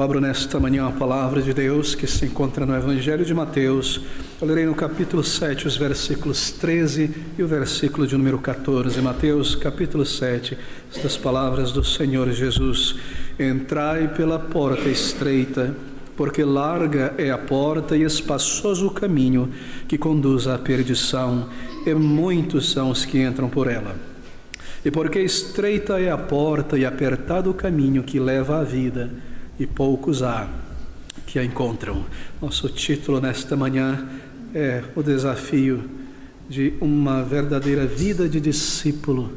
abro nesta manhã a palavra de Deus que se encontra no Evangelho de Mateus. Eu lerei no capítulo 7, os versículos 13 e o versículo de número 14. Mateus, capítulo 7, estas palavras do Senhor Jesus. Entrai pela porta estreita, porque larga é a porta e espaçoso o caminho que conduz à perdição, e muitos são os que entram por ela. E porque estreita é a porta e apertado o caminho que leva à vida, e poucos há que a encontram. Nosso título nesta manhã é o desafio de uma verdadeira vida de discípulo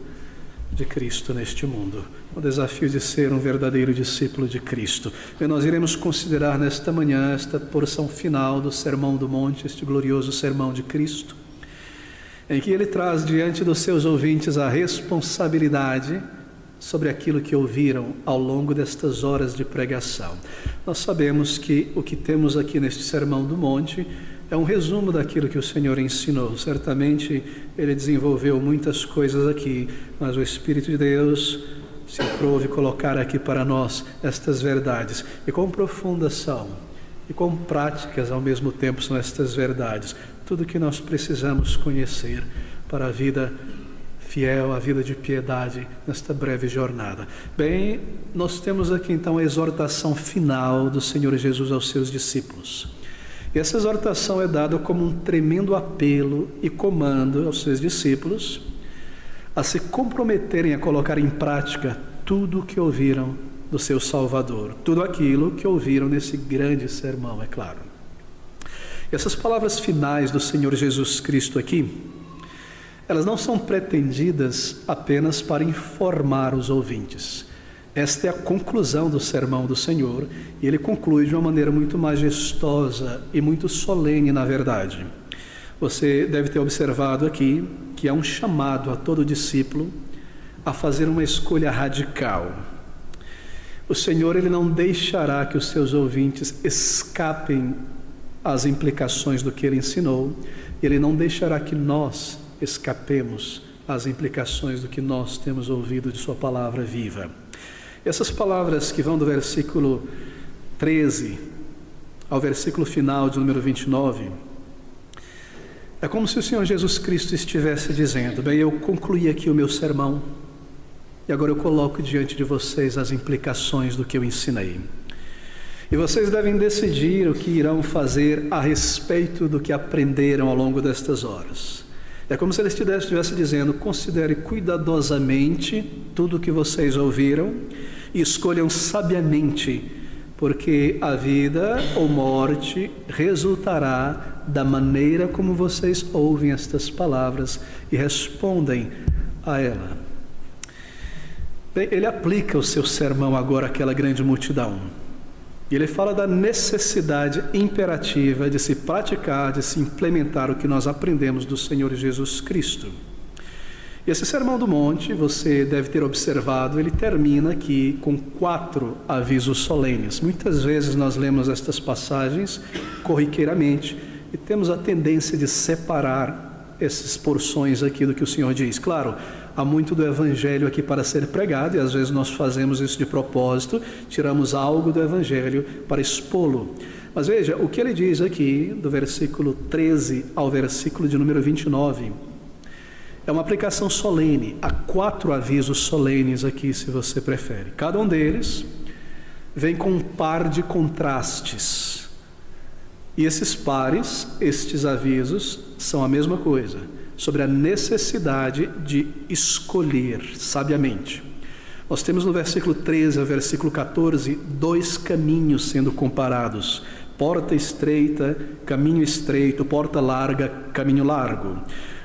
de Cristo neste mundo. O desafio de ser um verdadeiro discípulo de Cristo. E nós iremos considerar nesta manhã esta porção final do Sermão do Monte, este glorioso Sermão de Cristo, em que ele traz diante dos seus ouvintes a responsabilidade sobre aquilo que ouviram ao longo destas horas de pregação. Nós sabemos que o que temos aqui neste Sermão do Monte é um resumo daquilo que o Senhor ensinou. Certamente ele desenvolveu muitas coisas aqui, mas o Espírito de Deus se aprove colocar aqui para nós estas verdades. E quão profundas são, e quão práticas ao mesmo tempo são estas verdades. Tudo que nós precisamos conhecer para a vida fiel, a vida de piedade nesta breve jornada. Bem, nós temos aqui então a exortação final do Senhor Jesus aos seus discípulos. E essa exortação é dada como um tremendo apelo e comando aos seus discípulos a se comprometerem a colocar em prática tudo o que ouviram do seu Salvador, tudo aquilo que ouviram nesse grande sermão, é claro. E essas palavras finais do Senhor Jesus Cristo aqui, elas não são pretendidas apenas para informar os ouvintes. Esta é a conclusão do sermão do Senhor, e ele conclui de uma maneira muito majestosa e muito solene, na verdade. Você deve ter observado aqui que há um chamado a todo discípulo a fazer uma escolha radical. O Senhor, ele não deixará que os seus ouvintes escapem às implicações do que ele ensinou, ele não deixará que nós escapemos às implicações do que nós temos ouvido de sua palavra viva. Essas palavras que vão do versículo 13 ao versículo final de número 29, é como se o Senhor Jesus Cristo estivesse dizendo: bem, eu concluí aqui o meu sermão e agora eu coloco diante de vocês as implicações do que eu ensinei. E vocês devem decidir o que irão fazer a respeito do que aprenderam ao longo destas horas. É como se ele estivesse dizendo: considere cuidadosamente tudo o que vocês ouviram e escolham sabiamente, porque a vida ou morte resultará da maneira como vocês ouvem estas palavras e respondem a ela. Bem, ele aplica o seu sermão agora àquela grande multidão. E ele fala da necessidade imperativa de se praticar, de se implementar o que nós aprendemos do Senhor Jesus Cristo. E esse Sermão do Monte, você deve ter observado, ele termina aqui com 4 avisos solenes. Muitas vezes nós lemos estas passagens corriqueiramente e temos a tendência de separar essas porções aqui do que o Senhor diz. Claro, há muito do Evangelho aqui para ser pregado, e às vezes nós fazemos isso de propósito, tiramos algo do Evangelho para expô-lo. Mas veja, o que ele diz aqui, do versículo 13 ao versículo de número 29, é uma aplicação solene. Há 4 avisos solenes aqui, se você prefere. Cada um deles vem com um par de contrastes. E esses pares, estes avisos, são a mesma coisa, sobre a necessidade de escolher sabiamente. Nós temos no versículo 13 ao versículo 14 2 caminhos sendo comparados: porta estreita, caminho estreito; porta larga, caminho largo.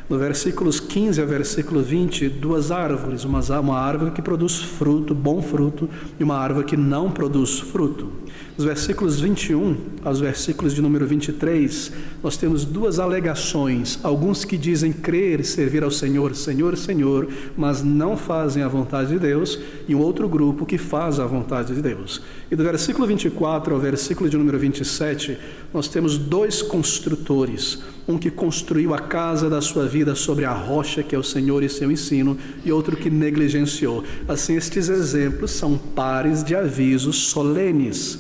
No versículos 15 ao versículo 20, 2 árvores, uma árvore que produz fruto, bom fruto, e uma árvore que não produz fruto. Nos versículos 21 aos versículos de número 23, nós temos 2 alegações: alguns que dizem crer e servir ao Senhor, Senhor, Senhor, mas não fazem a vontade de Deus, e um outro grupo que faz a vontade de Deus. E do versículo 24 ao versículo de número 27, nós temos 2 construtores: um que construiu a casa da sua vida sobre a rocha que é o Senhor e seu ensino, e outro que negligenciou. Assim, estes exemplos são pares de avisos solenes.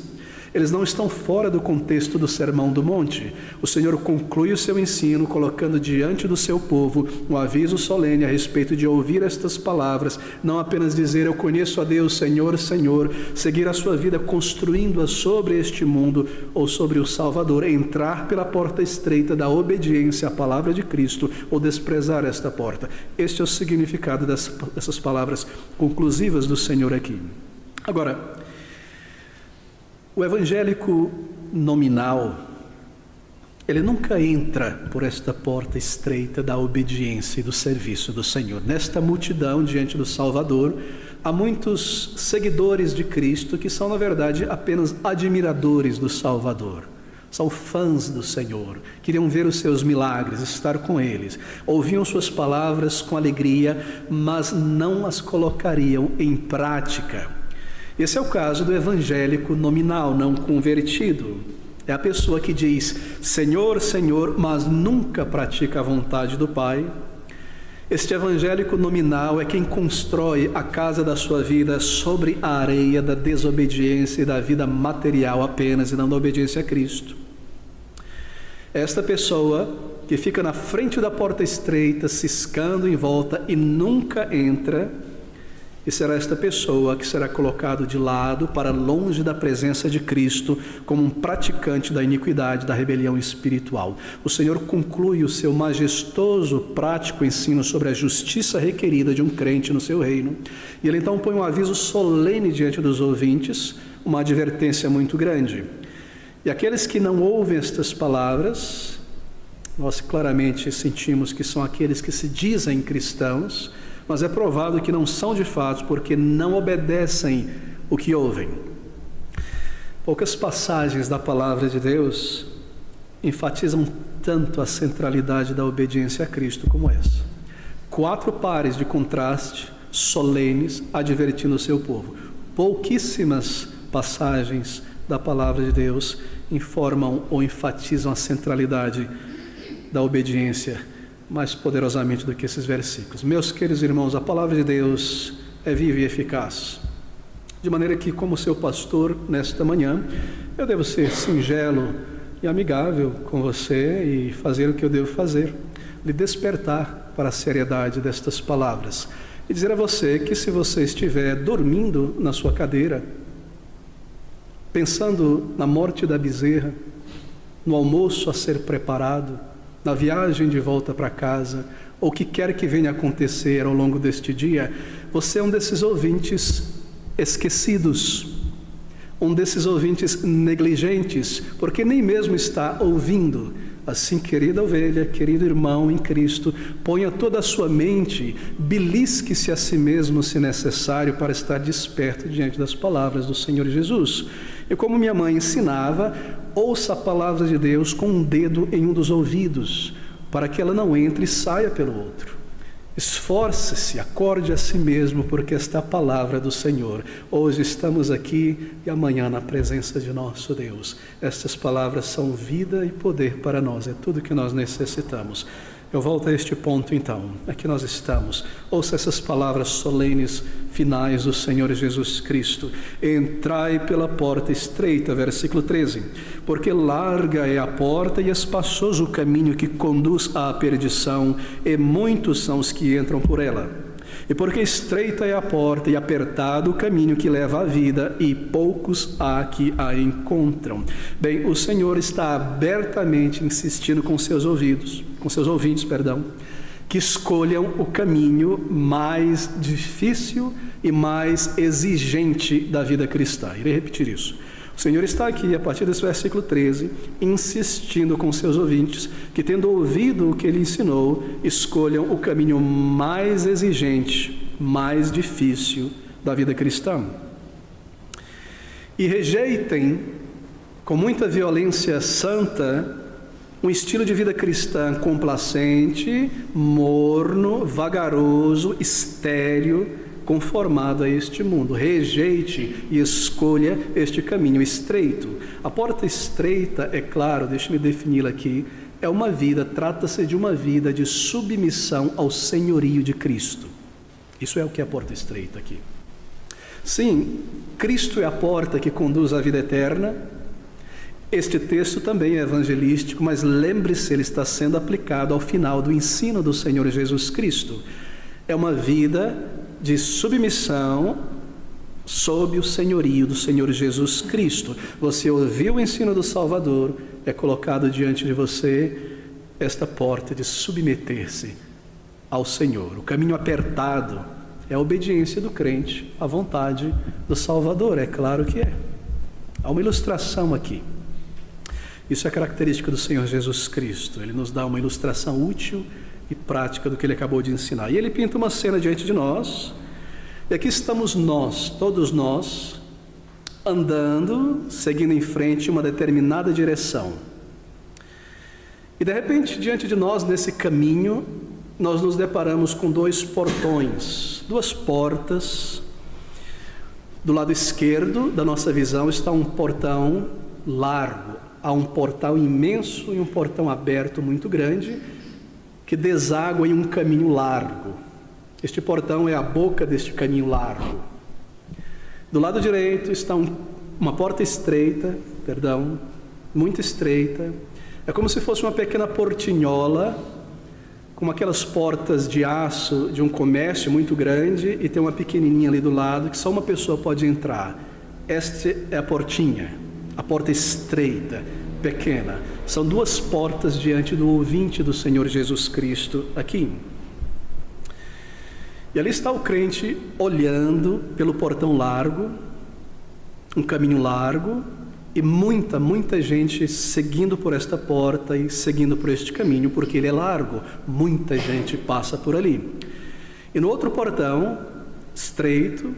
Eles não estão fora do contexto do Sermão do Monte. O Senhor conclui o seu ensino colocando diante do seu povo um aviso solene a respeito de ouvir estas palavras, não apenas dizer eu conheço a Deus, Senhor, Senhor, seguir a sua vida construindo-a sobre este mundo ou sobre o Salvador, entrar pela porta estreita da obediência à palavra de Cristo ou desprezar esta porta. Este é o significado dessas palavras conclusivas do Senhor aqui. Agora, o evangélico nominal, ele nunca entra por esta porta estreita da obediência e do serviço do Senhor. Nesta multidão diante do Salvador, há muitos seguidores de Cristo que são, na verdade, apenas admiradores do Salvador. São fãs do Senhor, queriam ver os seus milagres, estar com eles. Ouviam suas palavras com alegria, mas não as colocariam em prática. Esse é o caso do evangélico nominal, não convertido. É a pessoa que diz, Senhor, Senhor, mas nunca pratica a vontade do Pai. Este evangélico nominal é quem constrói a casa da sua vida sobre a areia da desobediência e da vida material apenas, e não da obediência a Cristo. Esta pessoa que fica na frente da porta estreita, ciscando em volta e nunca entra, e será esta pessoa que será colocado de lado para longe da presença de Cristo como um praticante da iniquidade, da rebelião espiritual. O Senhor conclui o seu majestoso, prático ensino sobre a justiça requerida de um crente no seu reino. E ele então põe um aviso solene diante dos ouvintes, uma advertência muito grande. E aqueles que não ouvem estas palavras, nós claramente sentimos que são aqueles que se dizem cristãos, mas é provado que não são de fato, porque não obedecem o que ouvem. Poucas passagens da palavra de Deus enfatizam tanto a centralidade da obediência a Cristo como essa. 4 pares de contraste solenes advertindo o seu povo. Pouquíssimas passagens da palavra de Deus informam ou enfatizam a centralidade da obediência mais poderosamente do que esses versículos. Meus queridos irmãos, a palavra de Deus é viva e eficaz, de maneira que, como seu pastor nesta manhã, eu devo ser singelo e amigável com você e fazer o que eu devo fazer, lhe despertar para a seriedade destas palavras e dizer a você que, se você estiver dormindo na sua cadeira, pensando na morte da bezerra, no almoço a ser preparado, na viagem de volta para casa, ou o que quer que venha acontecer ao longo deste dia, você é um desses ouvintes esquecidos, um desses ouvintes negligentes, porque nem mesmo está ouvindo. Assim, querida ovelha, querido irmão em Cristo, ponha toda a sua mente, belisque-se a si mesmo, se necessário, para estar desperto diante das palavras do Senhor Jesus. E como minha mãe ensinava, ouça a palavra de Deus com um dedo em um dos ouvidos, para que ela não entre e saia pelo outro. Esforce-se, acorde a si mesmo, porque esta é a palavra do Senhor. Hoje estamos aqui e amanhã na presença de nosso Deus. Estas palavras são vida e poder para nós, é tudo que nós necessitamos. Eu volto a este ponto então, aqui nós estamos. Ouça essas palavras solenes finais do Senhor Jesus Cristo. Entrai pela porta estreita, versículo 13. Porque larga é a porta e espaçoso o caminho que conduz à perdição, e muitos são os que entram por ela. E porque estreita é a porta e apertado o caminho que leva à vida, e poucos há que a encontram. Bem, o Senhor está abertamente insistindo com seus ouvintes, que escolham o caminho mais difícil e mais exigente da vida cristã. Irei repetir isso. O Senhor está aqui, a partir desse versículo 13, insistindo com seus ouvintes que, tendo ouvido o que ele ensinou, escolham o caminho mais exigente, mais difícil da vida cristã. E rejeitem, com muita violência santa, um estilo de vida cristã complacente, morno, vagaroso, estéril, conformado a este mundo. Rejeite e escolha este caminho estreito. A porta estreita, é claro, deixe-me defini-la aqui, é uma vida, trata-se de uma vida de submissão ao senhorio de Cristo. Isso é o que é a porta estreita aqui. Sim, Cristo é a porta que conduz à vida eterna, Este texto também é evangelístico, mas lembre-se, ele está sendo aplicado ao final do ensino do Senhor Jesus Cristo. É uma vida de submissão sob o senhorio do Senhor Jesus Cristo. Você ouviu o ensino do Salvador, é colocado diante de você esta porta de submeter-se ao Senhor. O caminho apertado é a obediência do crente à vontade do Salvador, é claro que é. Há uma ilustração aqui. Isso é característica do Senhor Jesus Cristo. Ele nos dá uma ilustração útil e prática do que ele acabou de ensinar. E ele pinta uma cena diante de nós. E aqui estamos nós, todos nós, andando, seguindo em frente em uma determinada direção. E de repente, diante de nós, nesse caminho, nós nos deparamos com dois portões, duas portas. Do lado esquerdo da nossa visão está um portão largo. Há um portal imenso e um portão aberto muito grande que deságua em um caminho largo. Este portão é a boca deste caminho largo. Do lado direito está uma porta estreita, muito estreita. É como se fosse uma pequena portinhola, como aquelas portas de aço de um comércio muito grande, e tem uma pequenininha ali do lado que só uma pessoa pode entrar. Esta é a portinha. A porta estreita, pequena. São duas portas diante do ouvinte do Senhor Jesus Cristo aqui. E ali está o crente olhando pelo portão largo, um caminho largo, e muita gente seguindo por esta porta e seguindo por este caminho, porque ele é largo. Muita gente passa por ali. E no outro portão, estreito,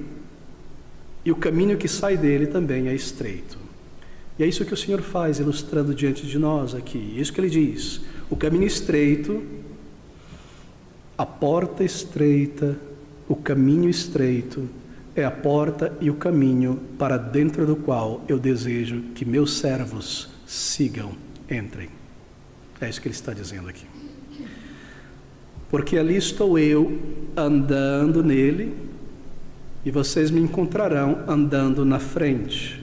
e o caminho que sai dele também é estreito. E é isso que o Senhor faz, ilustrando diante de nós aqui. Isso que ele diz: o caminho estreito, a porta estreita, o caminho estreito, é a porta e o caminho para dentro do qual eu desejo que meus servos sigam, entrem. É isso que ele está dizendo aqui. Porque ali estou eu andando nele, e vocês me encontrarão andando na frente.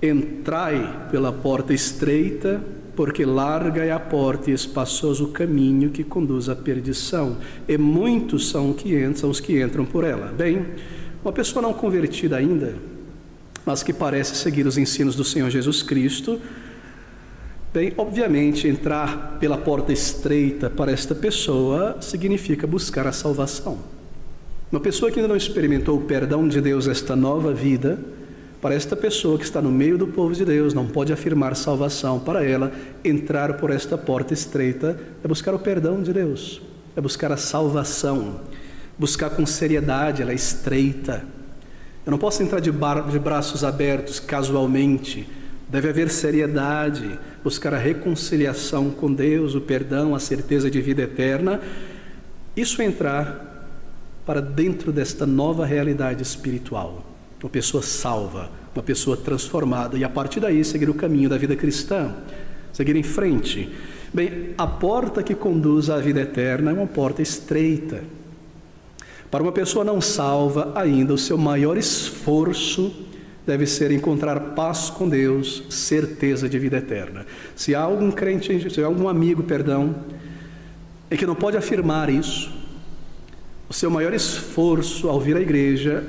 Entrai pela porta estreita, porque larga é a porta e espaçoso o caminho que conduz à perdição, e muitos são os que entram por ela. Bem, uma pessoa não convertida ainda, mas que parece seguir os ensinos do Senhor Jesus Cristo, bem, obviamente, entrar pela porta estreita para esta pessoa significa buscar a salvação. Uma pessoa que ainda não experimentou o perdão de Deus, esta nova vida, para esta pessoa que está no meio do povo de Deus, não pode afirmar salvação. Para ela, entrar por esta porta estreita é buscar o perdão de Deus, é buscar a salvação, buscar com seriedade. Ela é estreita. Eu não posso entrar de braços abertos casualmente. Deve haver seriedade, buscar a reconciliação com Deus, o perdão, a certeza de vida eterna. Isso é entrar para dentro desta nova realidade espiritual. Uma pessoa salva, uma pessoa transformada, e a partir daí seguir o caminho da vida cristã, seguir em frente. Bem, a porta que conduz à vida eterna é uma porta estreita. Para uma pessoa não salva ainda, o seu maior esforço deve ser encontrar paz com Deus, certeza de vida eterna. Se há algum crente, se há algum amigo, é que não pode afirmar isso, o seu maior esforço ao vir à igreja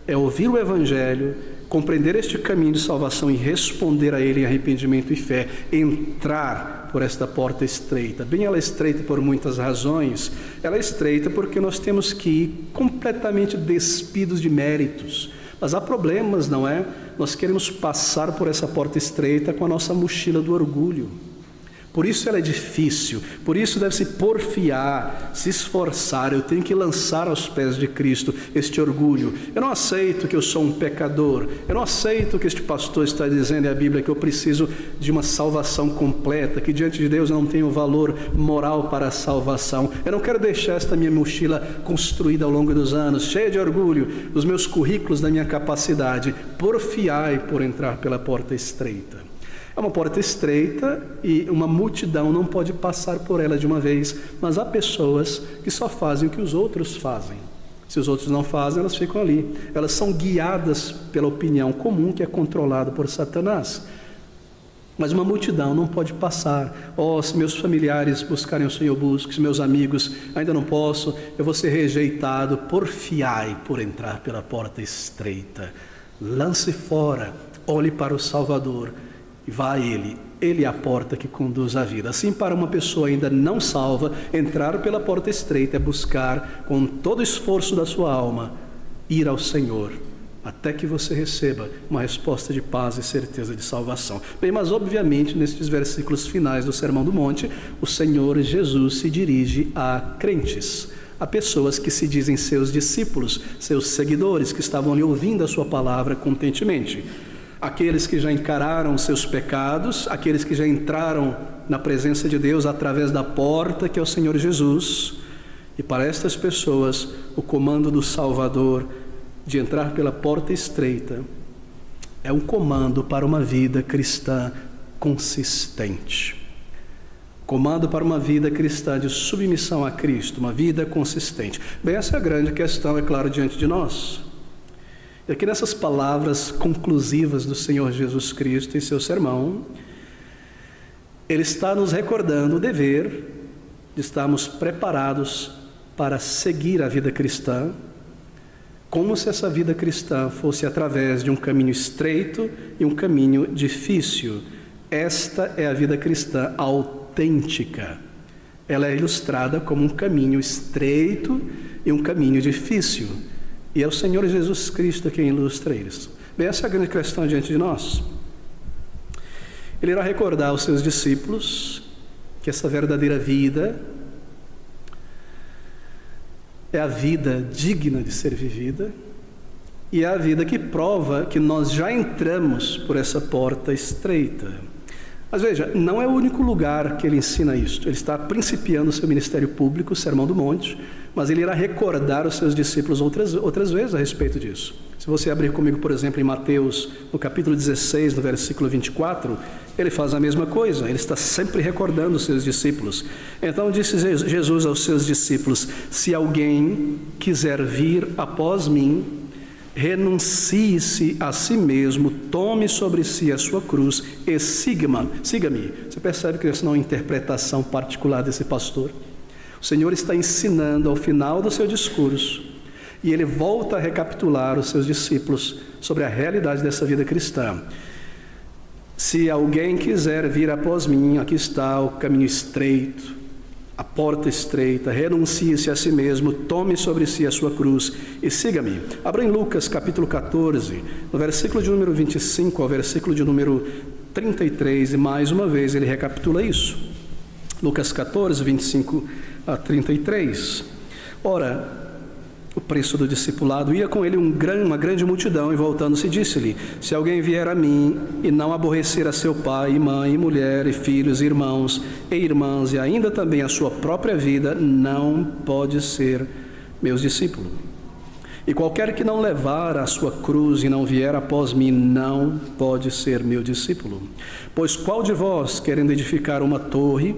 é ouvir o Evangelho, compreender este caminho de salvação e responder a ele em arrependimento e fé, entrar por esta porta estreita. Bem, ela é estreita por muitas razões. Ela é estreita porque nós temos que ir completamente despidos de méritos. Mas há problemas, não é? Nós queremos passar por essa porta estreita com a nossa mochila do orgulho. Por isso ela é difícil, por isso deve-se porfiar, se esforçar. Eu tenho que lançar aos pés de Cristo este orgulho. Eu não aceito que eu sou um pecador, eu não aceito que este pastor está dizendo na Bíblia que eu preciso de uma salvação completa, que diante de Deus eu não tenho valor moral para a salvação. Eu não quero deixar esta minha mochila construída ao longo dos anos, cheia de orgulho, dos meus currículos, da minha capacidade. Porfiai por entrar pela porta estreita. É uma porta estreita e uma multidão não pode passar por ela de uma vez, mas há pessoas que só fazem o que os outros fazem. Se os outros não fazem, elas ficam ali. Elas são guiadas pela opinião comum, que é controlada por Satanás. Mas uma multidão não pode passar. Se meus familiares buscarem o Senhor, eu busco. Se meus amigos ainda não posso, eu vou ser rejeitado. Porfiai por entrar pela porta estreita. Lance fora, olhe para o Salvador e vá a Ele. Ele é a porta que conduz à vida. Assim, para uma pessoa ainda não salva, entrar pela porta estreita é buscar com todo o esforço da sua alma ir ao Senhor, até que você receba uma resposta de paz e certeza de salvação. Bem, mas obviamente nestes versículos finais do Sermão do Monte, o Senhor Jesus se dirige a crentes, a pessoas que se dizem seus discípulos, seus seguidores, que estavam ali ouvindo a sua palavra contentemente. Aqueles que já encararam seus pecados, aqueles que já entraram na presença de Deus através da porta que é o Senhor Jesus. E para estas pessoas, o comando do Salvador de entrar pela porta estreita é um comando para uma vida cristã consistente. Comando para uma vida cristã de submissão a Cristo, uma vida consistente. Bem, essa é a grande questão, é claro, diante de nós. E aqui nessas palavras conclusivas do Senhor Jesus Cristo em seu sermão, Ele está nos recordando o dever de estarmos preparados para seguir a vida cristã, como se essa vida cristã fosse através de um caminho estreito e um caminho difícil. Esta é a vida cristã autêntica. Ela é ilustrada como um caminho estreito e um caminho difícil. E é o Senhor Jesus Cristo quem ilustra isso. Bem, essa é a grande questão diante de nós. Ele irá recordar aos seus discípulos que essa verdadeira vida é a vida digna de ser vivida e é a vida que prova que nós já entramos por essa porta estreita. Mas veja, não é o único lugar que ele ensina isto. Ele está principiando o seu ministério público, o Sermão do Monte, mas ele irá recordar os seus discípulos outras vezes a respeito disso. Se você abrir comigo, por exemplo, em Mateus, no capítulo 16, no versículo 24, ele faz a mesma coisa, ele está sempre recordando os seus discípulos. Então disse Jesus aos seus discípulos: se alguém quiser vir após mim, renuncie-se a si mesmo, tome sobre si a sua cruz e siga-me. Você percebe que essa não é uma interpretação particular desse pastor? O Senhor está ensinando ao final do seu discurso, e ele volta a recapitular os seus discípulos sobre a realidade dessa vida cristã. Se alguém quiser vir após mim, aqui está o caminho estreito, a porta estreita, renuncie-se a si mesmo, tome sobre si a sua cruz e siga-me. Abra em Lucas capítulo 14, no versículo de número 25 ao versículo de número 33, e mais uma vez ele recapitula isso. Lucas 14, 25 a 33. Ora, o preço do discipulado, ia com ele uma grande multidão, e voltando-se disse-lhe: se alguém vier a mim e não aborrecer a seu pai, e mãe, e mulher, e filhos, e irmãos, e irmãs, e ainda também a sua própria vida, não pode ser meus discípulos. E qualquer que não levar a sua cruz e não vier após mim, não pode ser meu discípulo. Pois qual de vós, querendo edificar uma torre,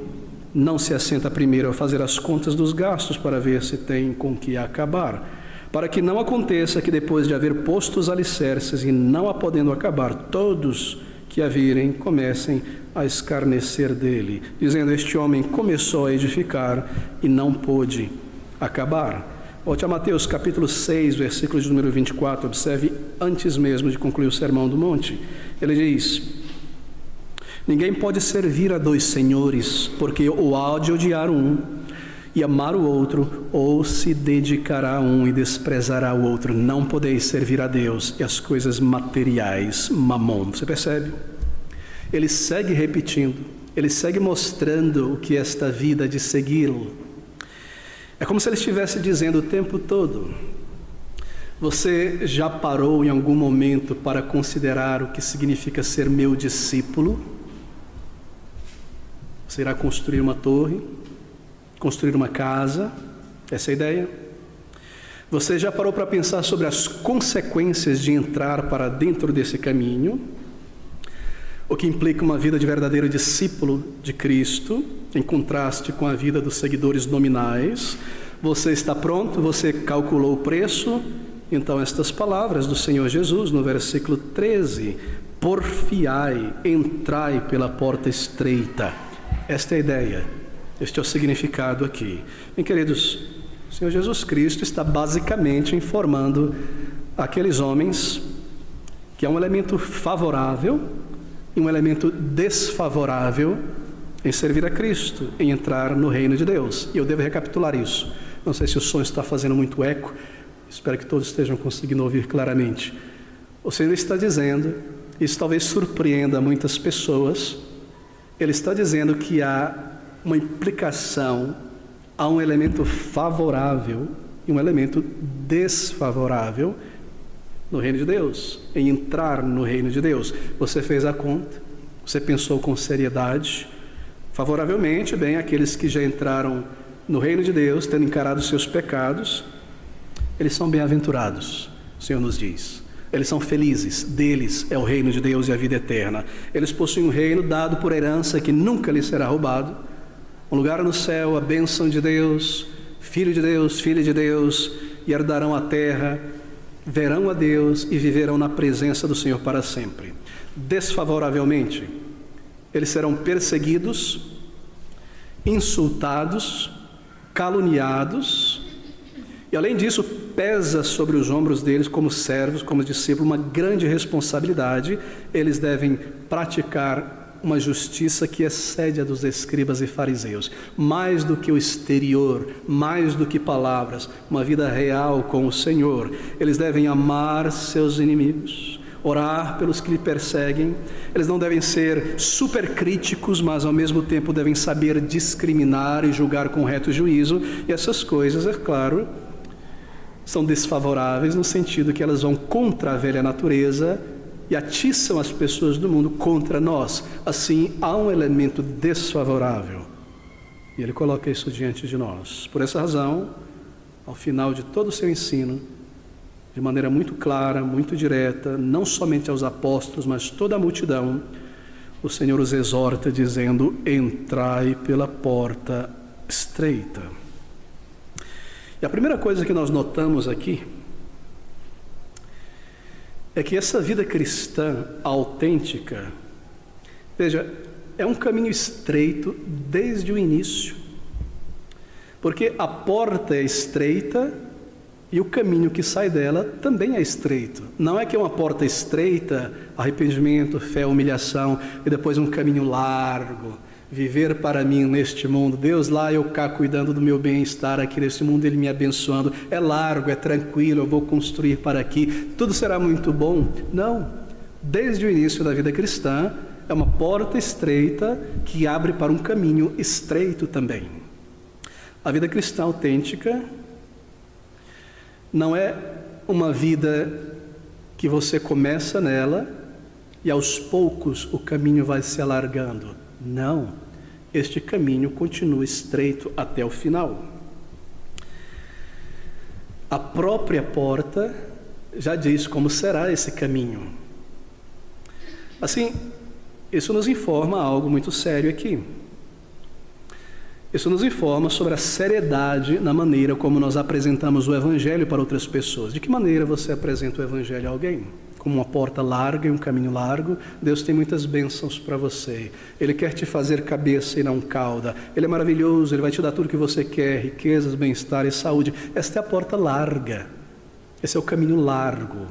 não se assenta primeiro a fazer as contas dos gastos para ver se tem com que acabar, para que não aconteça que depois de haver posto os alicerces e não a podendo acabar, todos que a virem comecem a escarnecer dele, dizendo: este homem começou a edificar e não pôde acabar. Volte a Mateus capítulo 6, versículo de número 24, observe antes mesmo de concluir o Sermão do Monte. Ele diz: ninguém pode servir a dois senhores, porque ou há de odiar um e amar o outro, ou se dedicará a um e desprezará o outro. Não podeis servir a Deus e as coisas materiais, mamon. Você percebe? Ele segue repetindo, ele segue mostrando o que é esta vida de segui-lo. É como se ele estivesse dizendo o tempo todo: você já parou em algum momento para considerar o que significa ser meu discípulo? Você irá construir uma torre, construir uma casa, essa é a ideia. Você já parou para pensar sobre as consequências de entrar para dentro desse caminho? O que implica uma vida de verdadeiro discípulo de Cristo, em contraste com a vida dos seguidores nominais. Você está pronto? Você calculou o preço? Então estas palavras do Senhor Jesus no versículo 13: porfiai, entrai pela porta estreita. Esta é a ideia, este é o significado aqui. Bem, queridos, o Senhor Jesus Cristo está basicamente informando aqueles homens que há um elemento favorável e um elemento desfavorável em servir a Cristo, em entrar no reino de Deus. E eu devo recapitular isso. Não sei se o som está fazendo muito eco, espero que todos estejam conseguindo ouvir claramente. O Senhor está dizendo, isso talvez surpreenda muitas pessoas, Ele está dizendo que há uma implicação, há um elemento favorável e um elemento desfavorável no reino de Deus, em entrar no reino de Deus. Você fez a conta, você pensou com seriedade, favoravelmente, bem, aqueles que já entraram no reino de Deus, tendo encarado os seus pecados, eles são bem-aventurados, o Senhor nos diz. Eles são felizes, deles é o reino de Deus e a vida eterna. Eles possuem um reino dado por herança que nunca lhes será roubado, um lugar no céu, a bênção de Deus, filho de Deus, filha de Deus, e herdarão a terra, verão a Deus e viverão na presença do Senhor para sempre. Desfavoravelmente, eles serão perseguidos, insultados, caluniados, e além disso, pesa sobre os ombros deles como servos, como discípulos, uma grande responsabilidade. Eles devem praticar uma justiça que excede a dos escribas e fariseus, mais do que o exterior, mais do que palavras, uma vida real com o Senhor. Eles devem amar seus inimigos, orar pelos que lhe perseguem. Eles não devem ser super críticos, mas ao mesmo tempo devem saber discriminar e julgar com reto juízo. E essas coisas, é claro, são desfavoráveis no sentido que elas vão contra a velha natureza e atiçam as pessoas do mundo contra nós. Assim, há um elemento desfavorável. E ele coloca isso diante de nós. Por essa razão, ao final de todo o seu ensino, de maneira muito clara, muito direta, não somente aos apóstolos, mas toda a multidão, o Senhor os exorta dizendo: entrai pela porta estreita. E a primeira coisa que nós notamos aqui é que essa vida cristã autêntica, veja, é um caminho estreito desde o início, porque a porta é estreita e o caminho que sai dela também é estreito. Não é que é uma porta estreita, arrependimento, fé, humilhação, e depois um caminho largo, viver para mim neste mundo, Deus lá, eu cá cuidando do meu bem-estar aqui neste mundo, Ele me abençoando, é largo, é tranquilo, eu vou construir para aqui, tudo será muito bom. Não, desde o início da vida cristã, é uma porta estreita que abre para um caminho estreito também. A vida cristã autêntica não é uma vida que você começa nela e aos poucos o caminho vai se alargando. Não, este caminho continua estreito até o final. A própria porta já diz como será esse caminho. Assim, isso nos informa algo muito sério aqui. Isso nos informa sobre a seriedade na maneira como nós apresentamos o Evangelho para outras pessoas. De que maneira você apresenta o Evangelho a alguém? Como uma porta larga e um caminho largo. Deus tem muitas bênçãos para você. Ele quer te fazer cabeça e não cauda. Ele é maravilhoso, Ele vai te dar tudo o que você quer, riquezas, bem-estar e saúde. Esta é a porta larga. Esse é o caminho largo.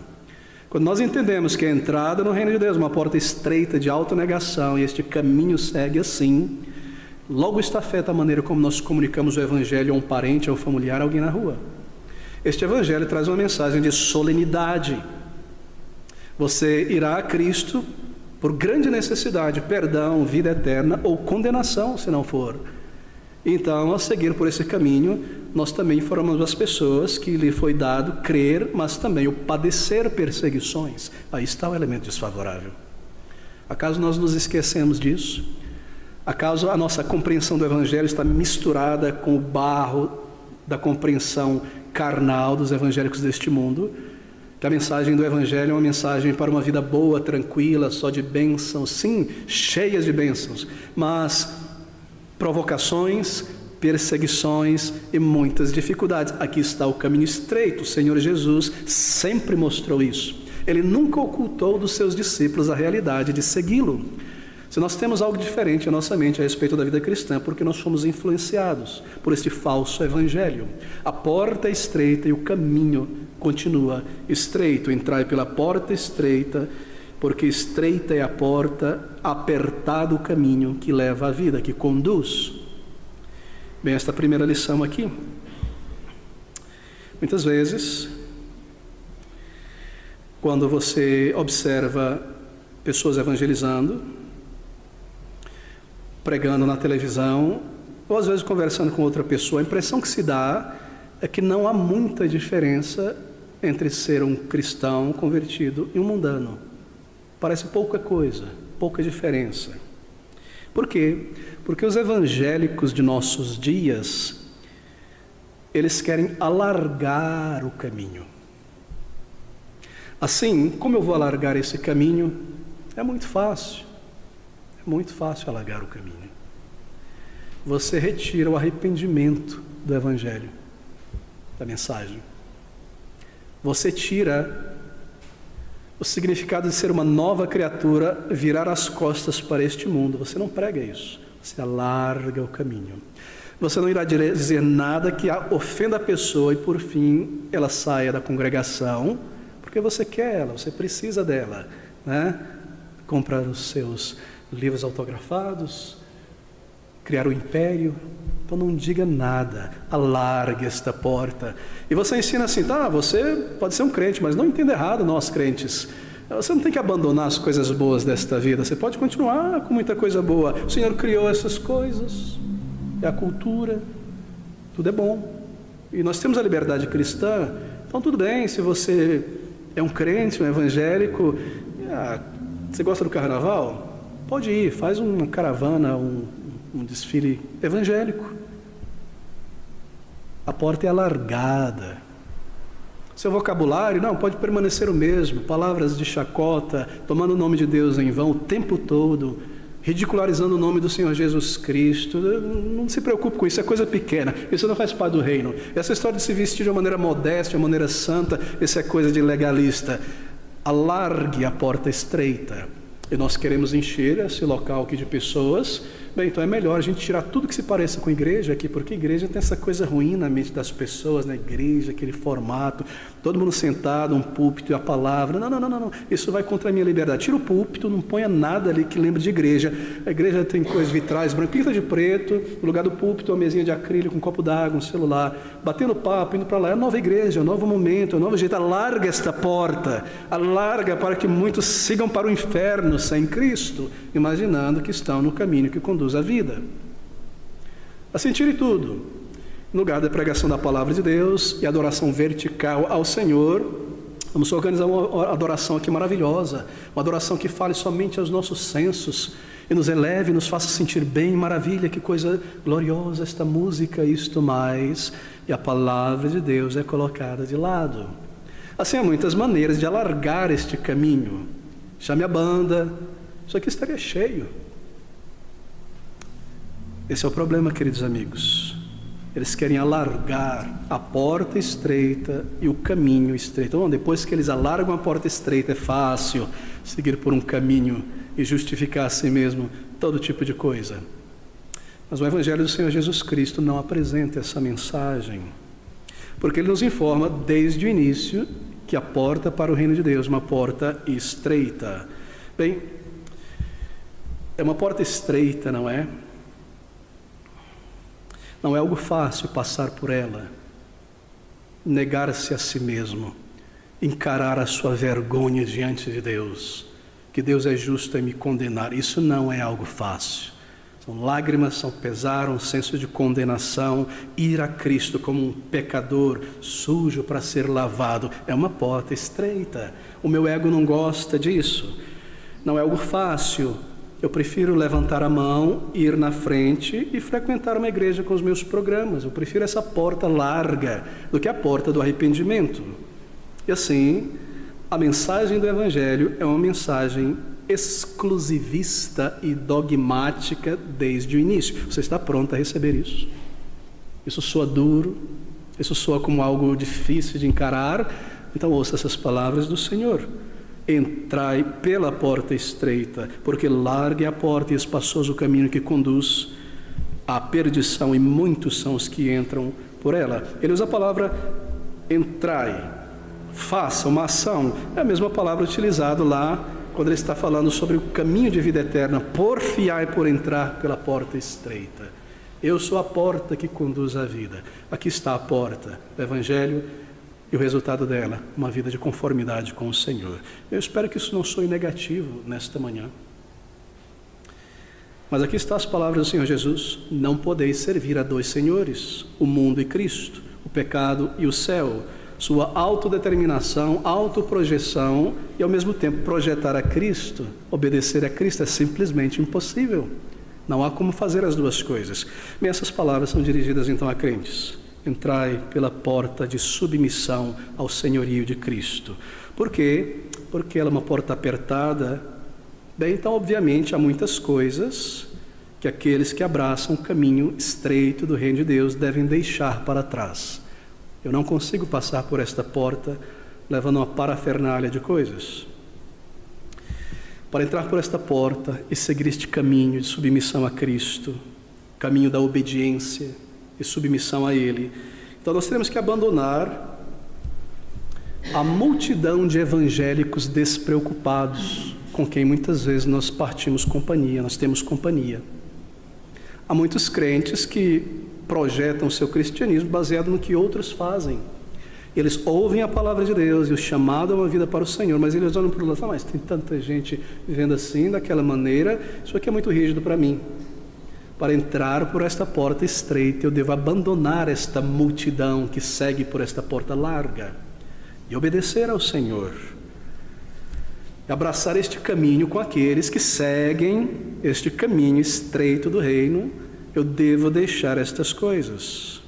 Quando nós entendemos que a entrada no reino de Deus é uma porta estreita de autonegação e este caminho segue assim, logo isto afeta a maneira como nós comunicamos o Evangelho a um parente, a um familiar, a alguém na rua. Este Evangelho traz uma mensagem de solenidade. Você irá a Cristo por grande necessidade, perdão, vida eterna ou condenação, se não for. Então, ao seguir por esse caminho, nós também informamos as pessoas que lhe foi dado crer, mas também o padecer perseguições. Aí está o elemento desfavorável. Acaso nós nos esquecemos disso? Acaso a nossa compreensão do Evangelho está misturada com o barro da compreensão carnal dos evangélicos deste mundo? Que a mensagem do Evangelho é uma mensagem para uma vida boa, tranquila, só de bênçãos, sim, cheias de bênçãos, mas provocações, perseguições e muitas dificuldades. Aqui está o caminho estreito. O Senhor Jesus sempre mostrou isso. Ele nunca ocultou dos seus discípulos a realidade de segui-lo. Se nós temos algo diferente em nossa mente a respeito da vida cristã, porque nós fomos influenciados por este falso evangelho. A porta é estreita e o caminho continua estreito. Entrai pela porta estreita, porque estreita é a porta, apertado o caminho que leva à vida, que conduz. Bem, esta primeira lição aqui. Muitas vezes, quando você observa pessoas evangelizando, pregando na televisão, ou às vezes conversando com outra pessoa, a impressão que se dá é que não há muita diferença entre ser um cristão convertido e um mundano. Parece pouca coisa, pouca diferença. Por quê? Porque os evangélicos de nossos dias, eles querem alargar o caminho. Assim, como eu vou alargar esse caminho? É muito fácil. É muito fácil alargar o caminho. Você retira o arrependimento do evangelho, da mensagem. Você tira o significado de ser uma nova criatura, virar as costas para este mundo. Você não prega isso. Você alarga o caminho. Você não irá dizer nada que ofenda a pessoa e, por fim, ela saia da congregação, porque você quer ela, você precisa dela, né? Comprar os seus livros autografados, criar um império. Então não diga nada, alargue esta porta. E você ensina assim, tá, você pode ser um crente, mas não entenda errado nós crentes. Você não tem que abandonar as coisas boas desta vida, você pode continuar com muita coisa boa. O Senhor criou essas coisas, é a cultura, tudo é bom. E nós temos a liberdade cristã, então tudo bem, se você é um crente, um evangélico, você gosta do carnaval? Pode ir, faz uma caravana, um desfile evangélico. A porta é alargada. Seu vocabulário, não, pode permanecer o mesmo. Palavras de chacota, tomando o nome de Deus em vão o tempo todo, ridicularizando o nome do Senhor Jesus Cristo. Não se preocupe com isso, é coisa pequena. Isso não faz parte do reino. Essa história de se vestir de uma maneira modesta, de uma maneira santa, isso é coisa de legalista. Alargue a porta estreita. E nós queremos encher esse local aqui de pessoas. Bem, então é melhor a gente tirar tudo que se pareça com igreja aqui, porque igreja tem essa coisa ruim na mente das pessoas, né? Igreja, aquele formato, todo mundo sentado, um púlpito e a palavra. Não. Isso vai contra a minha liberdade. Tira o púlpito, não ponha nada ali que lembre de igreja. A igreja tem coisas vitrais, branco, pinta de preto, no lugar do púlpito, uma mesinha de acrílico, um copo d'água, um celular, batendo papo, indo para lá. É a nova igreja, é um novo momento, é um novo jeito. Alarga esta porta, alarga para que muitos sigam para o inferno sem Cristo, imaginando que estão no caminho que conduz a vida. Assim, tire tudo. No lugar da pregação da palavra de Deus e adoração vertical ao Senhor, vamos organizar uma adoração aqui maravilhosa, uma adoração que fale somente aos nossos sensos e nos eleve, nos faça sentir bem, maravilha, que coisa gloriosa esta música, isto mais, e a palavra de Deus é colocada de lado. Assim, há muitas maneiras de alargar este caminho. Chame a banda, isso aqui estaria cheio. Esse é o problema, queridos amigos. Eles querem alargar a porta estreita e o caminho estreito. Então, depois que eles alargam a porta estreita, é fácil seguir por um caminho e justificar a si mesmo todo tipo de coisa. Mas o Evangelho do Senhor Jesus Cristo não apresenta essa mensagem, porque ele nos informa desde o início que a porta para o reino de Deus é uma porta estreita. Bem, é uma porta estreita, não é? Não é algo fácil passar por ela, negar-se a si mesmo, encarar a sua vergonha diante de Deus, que Deus é justo em me condenar. Isso não é algo fácil. São lágrimas, são pesar, um senso de condenação, ir a Cristo como um pecador sujo para ser lavado. É uma porta estreita. O meu ego não gosta disso. Não é algo fácil. Eu prefiro levantar a mão, ir na frente e frequentar uma igreja com os meus programas. Eu prefiro essa porta larga do que a porta do arrependimento. E assim, a mensagem do Evangelho é uma mensagem exclusivista e dogmática desde o início. Você está pronto a receber isso? Isso soa duro? Isso soa como algo difícil de encarar? Então ouça essas palavras do Senhor. Entrai pela porta estreita, porque larga é a porta e espaçoso o caminho que conduz à perdição, e muitos são os que entram por ela. Ele usa a palavra entrai, faça uma ação. É a mesma palavra utilizada lá quando ele está falando sobre o caminho de vida eterna. Porfiai por entrar pela porta estreita. Eu sou a porta que conduz à vida. Aqui está a porta do Evangelho e o resultado dela, uma vida de conformidade com o Senhor. Eu espero que isso não soe negativo nesta manhã. Mas aqui estão as palavras do Senhor Jesus: não podeis servir a dois senhores, o mundo e Cristo, o pecado e o céu. Sua autodeterminação, autoprojeção e ao mesmo tempo projetar a Cristo, obedecer a Cristo é simplesmente impossível. Não há como fazer as duas coisas. Bem, essas palavras são dirigidas então a crentes. Entrai pela porta de submissão ao senhorio de Cristo. Por quê? Porque ela é uma porta apertada. Bem, então obviamente há muitas coisas que aqueles que abraçam o caminho estreito do reino de Deus devem deixar para trás. Eu não consigo passar por esta porta levando uma parafernália de coisas. Para entrar por esta porta e seguir este caminho de submissão a Cristo, caminho da obediência e submissão a Ele, então nós temos que abandonar a multidão de evangélicos despreocupados, com quem muitas vezes nós partimos companhia, nós temos companhia. Há muitos crentes que projetam seu cristianismo baseado no que outros fazem. Eles ouvem a palavra de Deus e o chamado é uma vida para o Senhor, mas eles olham para o lado e falam: mas tem tanta gente vivendo assim, daquela maneira, isso aqui é muito rígido para mim. Para entrar por esta porta estreita, eu devo abandonar esta multidão que segue por esta porta larga e obedecer ao Senhor. E abraçar este caminho com aqueles que seguem este caminho estreito do reino. Eu devo deixar estas coisas.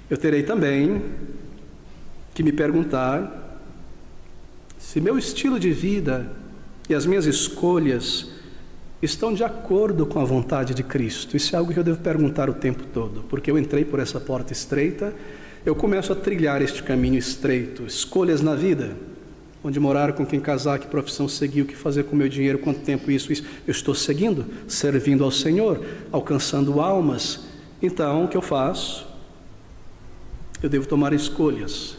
Eu terei também que me perguntar se meu estilo de vida e as minhas escolhas estão de acordo com a vontade de Cristo. Isso é algo que eu devo perguntar o tempo todo, porque eu entrei por essa porta estreita, eu começo a trilhar este caminho estreito, escolhas na vida, onde morar, com quem casar, que profissão seguir, o que fazer com o meu dinheiro, quanto tempo isso. Eu estou seguindo, servindo ao Senhor, alcançando almas. Então, o que eu faço? Eu devo tomar escolhas.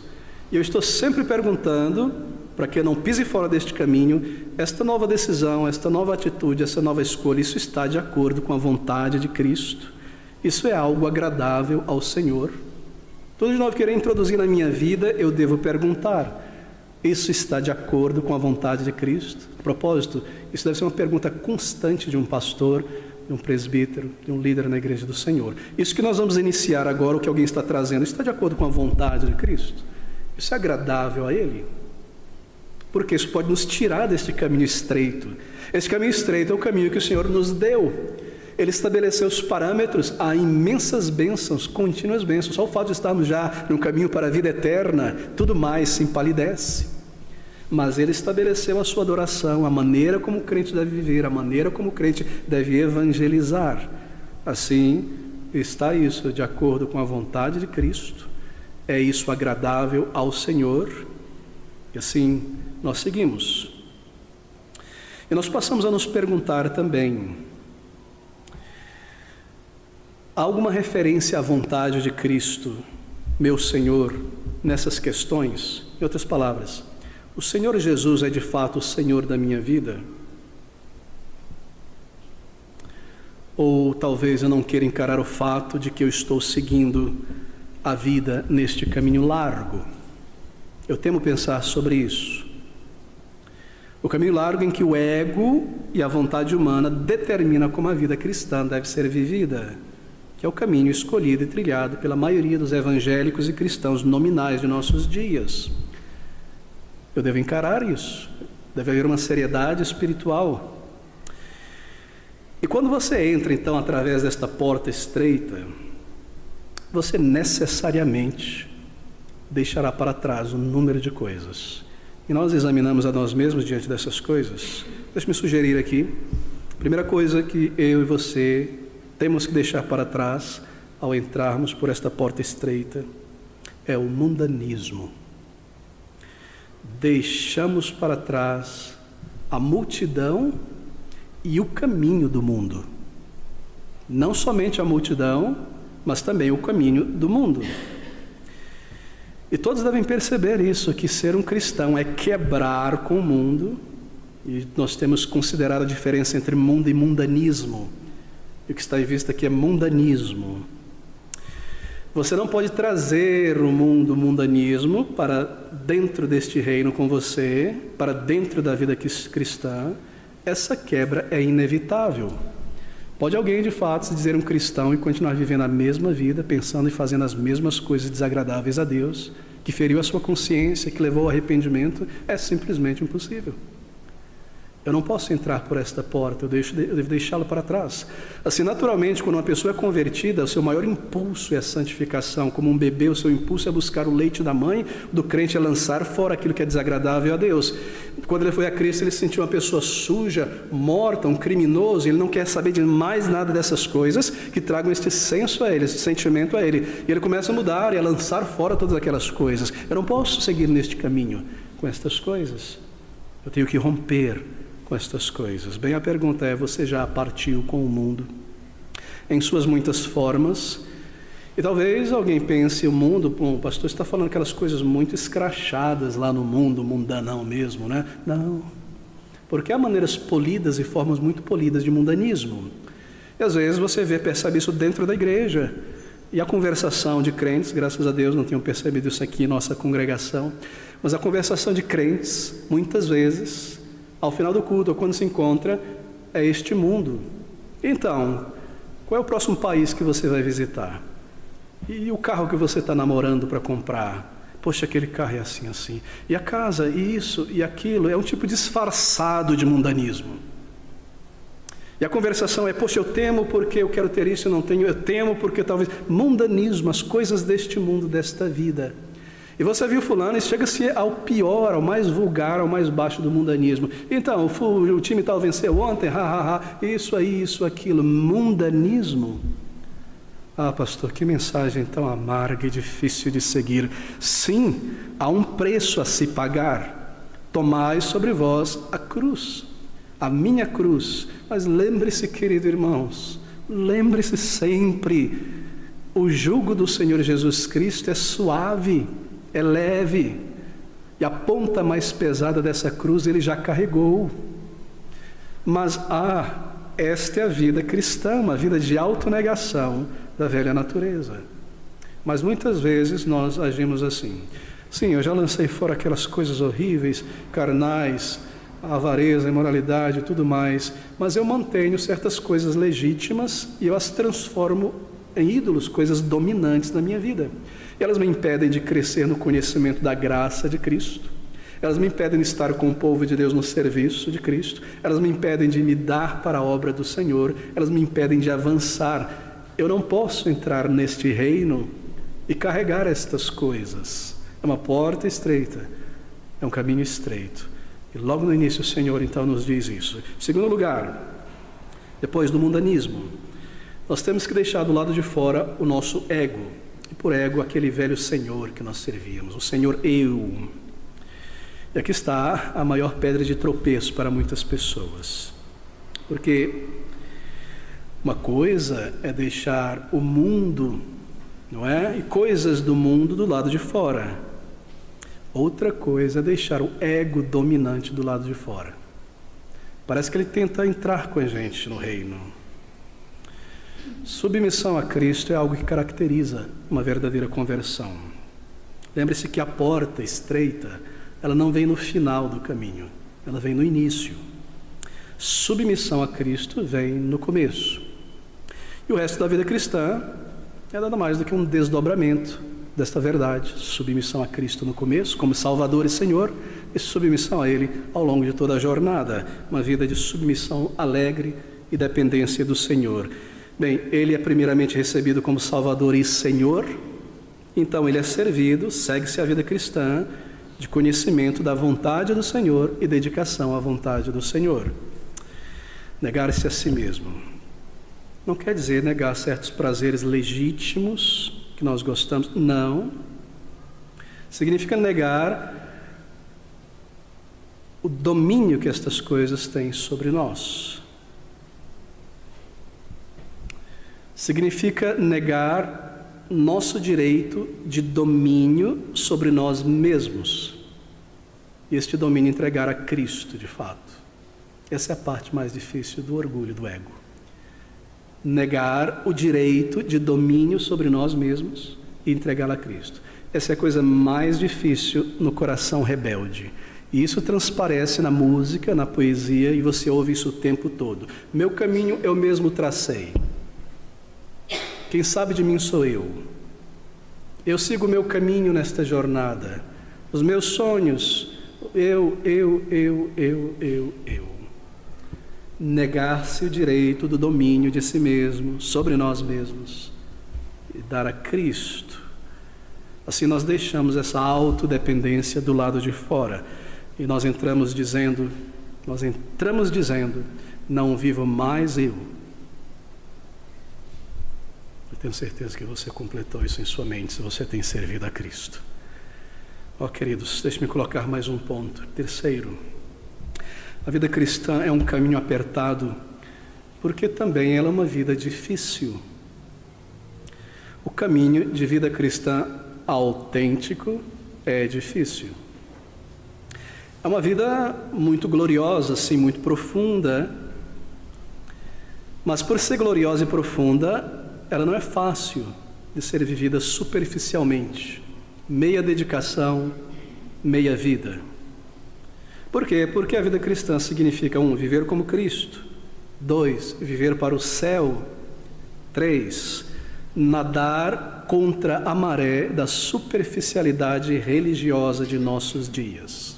E eu estou sempre perguntando, para que eu não pise fora deste caminho, esta nova decisão, esta nova atitude, essa nova escolha, isso está de acordo com a vontade de Cristo? Isso é algo agradável ao Senhor? Tudo de novo que eu querer introduzir na minha vida, eu devo perguntar: isso está de acordo com a vontade de Cristo? A propósito, isso deve ser uma pergunta constante de um pastor, de um presbítero, de um líder na igreja do Senhor. Isso que nós vamos iniciar agora, o que alguém está trazendo, está de acordo com a vontade de Cristo? Isso é agradável a Ele? Porque isso pode nos tirar deste caminho estreito. Esse caminho estreito é o caminho que o Senhor nos deu. Ele estabeleceu os parâmetros a imensas bênçãos, contínuas bênçãos. Só o fato de estarmos já no caminho para a vida eterna, tudo mais se empalidece. Mas Ele estabeleceu a sua adoração, a maneira como o crente deve viver, a maneira como o crente deve evangelizar. Assim, está isso de acordo com a vontade de Cristo. É isso agradável ao Senhor. E assim nós seguimos. E nós passamos a nos perguntar também: há alguma referência à vontade de Cristo, meu Senhor, nessas questões? Em outras palavras, o Senhor Jesus é de fato o Senhor da minha vida? Ou talvez eu não queira encarar o fato de que eu estou seguindo a vida neste caminho largo? Eu temo pensar sobre isso. O caminho largo em que o ego e a vontade humana determinam como a vida cristã deve ser vivida, que é o caminho escolhido e trilhado pela maioria dos evangélicos e cristãos nominais de nossos dias. Eu devo encarar isso. Deve haver uma seriedade espiritual. E quando você entra, então, através desta porta estreita, você necessariamente deixará para trás um número de coisas. E nós examinamos a nós mesmos diante dessas coisas. Deixe-me sugerir aqui: a primeira coisa que eu e você temos que deixar para trás ao entrarmos por esta porta estreita é o mundanismo. deixamos para trás a multidão e o caminho do mundo. Não somente a multidão, mas também o caminho do mundo. E todos devem perceber isso, que ser um cristão é quebrar com o mundo, e nós temos considerado a diferença entre mundo e mundanismo. E o que está em vista aqui é mundanismo. Você não pode trazer o mundanismo para dentro deste reino com você, para dentro da vida cristã. Essa quebra é inevitável. Pode alguém de fato se dizer um cristão e continuar vivendo a mesma vida, pensando e fazendo as mesmas coisas desagradáveis a Deus, que feriu a sua consciência, que levou ao arrependimento? É simplesmente impossível. Eu não posso entrar por esta porta, eu devo deixá-la para trás. Assim, naturalmente, quando uma pessoa é convertida, o seu maior impulso é a santificação. Como um bebê, o seu impulso é buscar o leite da mãe, do crente é lançar fora aquilo que é desagradável a Deus. Quando ele foi a Cristo, ele se sentiu uma pessoa suja, morta, um criminoso, ele não quer saber de mais nada dessas coisas que tragam este senso a ele, esse sentimento a ele. E ele começa a mudar e a lançar fora todas aquelas coisas. Eu não posso seguir neste caminho com estas coisas. Eu tenho que romper com estas coisas. Bem, a pergunta é: você já partiu com o mundo em suas muitas formas? E talvez alguém pense: o mundo, o pastor está falando aquelas coisas muito escrachadas lá no mundo, mundanão mesmo, né? Não, porque há maneiras polidas e formas muito polidas de mundanismo. E às vezes você percebe isso dentro da igreja. E a conversação de crentes, graças a Deus não tenham percebido isso aqui em nossa congregação, mas a conversação de crentes, muitas vezes, ao final do culto, ou quando se encontra, é este mundo. Então, qual é o próximo país que você vai visitar? E o carro que você está namorando para comprar? Poxa, aquele carro é assim, assim. E a casa, e isso, e aquilo. É um tipo disfarçado de mundanismo. E a conversação é: poxa, eu temo porque eu quero ter isso e não tenho. Eu temo porque talvez... Mundanismo, as coisas deste mundo, desta vida. E você viu fulano e chega-se ao pior, ao mais vulgar, ao mais baixo do mundanismo. Então, o time tal venceu ontem, isso aí, isso, aquilo. Mundanismo. Ah, pastor, que mensagem tão amarga e difícil de seguir. Sim, há um preço a se pagar. Tomai sobre vós a cruz, a minha cruz. Mas lembre-se, querido irmãos, lembre-se sempre, o jugo do Senhor Jesus Cristo é suave, é leve, e a ponta mais pesada dessa cruz ele já carregou. Mas esta é a vida cristã, uma vida de autonegação da velha natureza. Mas muitas vezes nós agimos assim: sim, eu já lancei fora aquelas coisas horríveis, carnais, a avareza, a imoralidade e tudo mais, mas eu mantenho certas coisas legítimas e eu as transformo em ídolos, coisas dominantes na minha vida. Elas me impedem de crescer no conhecimento da graça de Cristo. Elas me impedem de estar com o povo de Deus no serviço de Cristo. Elas me impedem de me dar para a obra do Senhor. Elas me impedem de avançar. Eu não posso entrar neste reino e carregar estas coisas. É uma porta estreita, é um caminho estreito. E logo no início o Senhor então nos diz isso. Em segundo lugar, depois do mundanismo, nós temos que deixar do lado de fora o nosso ego. E por ego, aquele velho Senhor que nós servíamos, o Senhor eu. E aqui está a maior pedra de tropeço para muitas pessoas. Porque uma coisa é deixar o mundo, não é? E coisas do mundo do lado de fora. Outra coisa é deixar o ego dominante do lado de fora. Parece que ele tenta entrar com a gente no reino. Submissão a Cristo é algo que caracteriza uma verdadeira conversão. Lembre-se que a porta estreita, ela não vem no final do caminho, ela vem no início. Submissão a Cristo vem no começo. E o resto da vida cristã é nada mais do que um desdobramento desta verdade. Submissão a Cristo no começo, como Salvador e Senhor, e submissão a Ele ao longo de toda a jornada. Uma vida de submissão alegre e dependência do Senhor. Bem, Ele é primeiramente recebido como Salvador e Senhor, então Ele é servido, segue-se a vida cristã de conhecimento da vontade do Senhor e dedicação à vontade do Senhor. Negar-se a si mesmo não quer dizer negar certos prazeres legítimos que nós gostamos, não. Significa negar o domínio que estas coisas têm sobre nós. Significa negar nosso direito de domínio sobre nós mesmos. E este domínio entregar a Cristo, de fato. Essa é a parte mais difícil do orgulho, do ego. Negar o direito de domínio sobre nós mesmos e entregá-lo a Cristo. Essa é a coisa mais difícil no coração rebelde. E isso transparece na música, na poesia, e você ouve isso o tempo todo. Meu caminho eu mesmo tracei. Quem sabe de mim sou eu. Eu sigo o meu caminho nesta jornada. Os meus sonhos, eu. Negar-se o direito do domínio de si mesmo, sobre nós mesmos, e dar a Cristo. Assim nós deixamos essa autodependência do lado de fora, e nós entramos dizendo, não vivo mais eu. Eu tenho certeza que você completou isso em sua mente, se você tem servido a Cristo. Ó, queridos, deixe-me colocar mais um ponto. Terceiro, a vida cristã é um caminho apertado, porque também ela é uma vida difícil. O caminho de vida cristã autêntico é difícil. É uma vida muito gloriosa, assim, muito profunda, mas por ser gloriosa e profunda, ela não é fácil de ser vivida superficialmente. Meia dedicação, meia vida. Por quê? Porque a vida cristã significa 1. Viver como Cristo. 2. Viver para o céu. 3. Nadar contra a maré da superficialidade religiosa de nossos dias.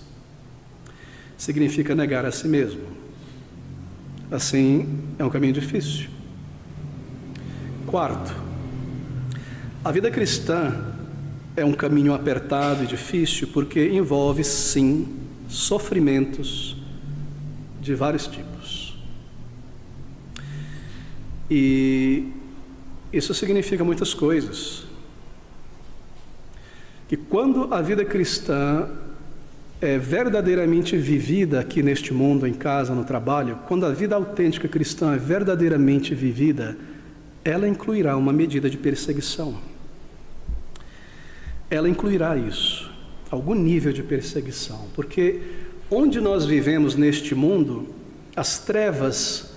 Significa negar a si mesmo. Assim, é um caminho difícil. 4. A vida cristã é um caminho apertado e difícil porque envolve, sim, sofrimentos de vários tipos. E isso significa muitas coisas. Que quando a vida cristã é verdadeiramente vivida aqui neste mundo, em casa, no trabalho, quando a vida autêntica cristã é verdadeiramente vivida, ela incluirá uma medida de perseguição. Ela incluirá isso, algum nível de perseguição, porque onde nós vivemos neste mundo, as trevas,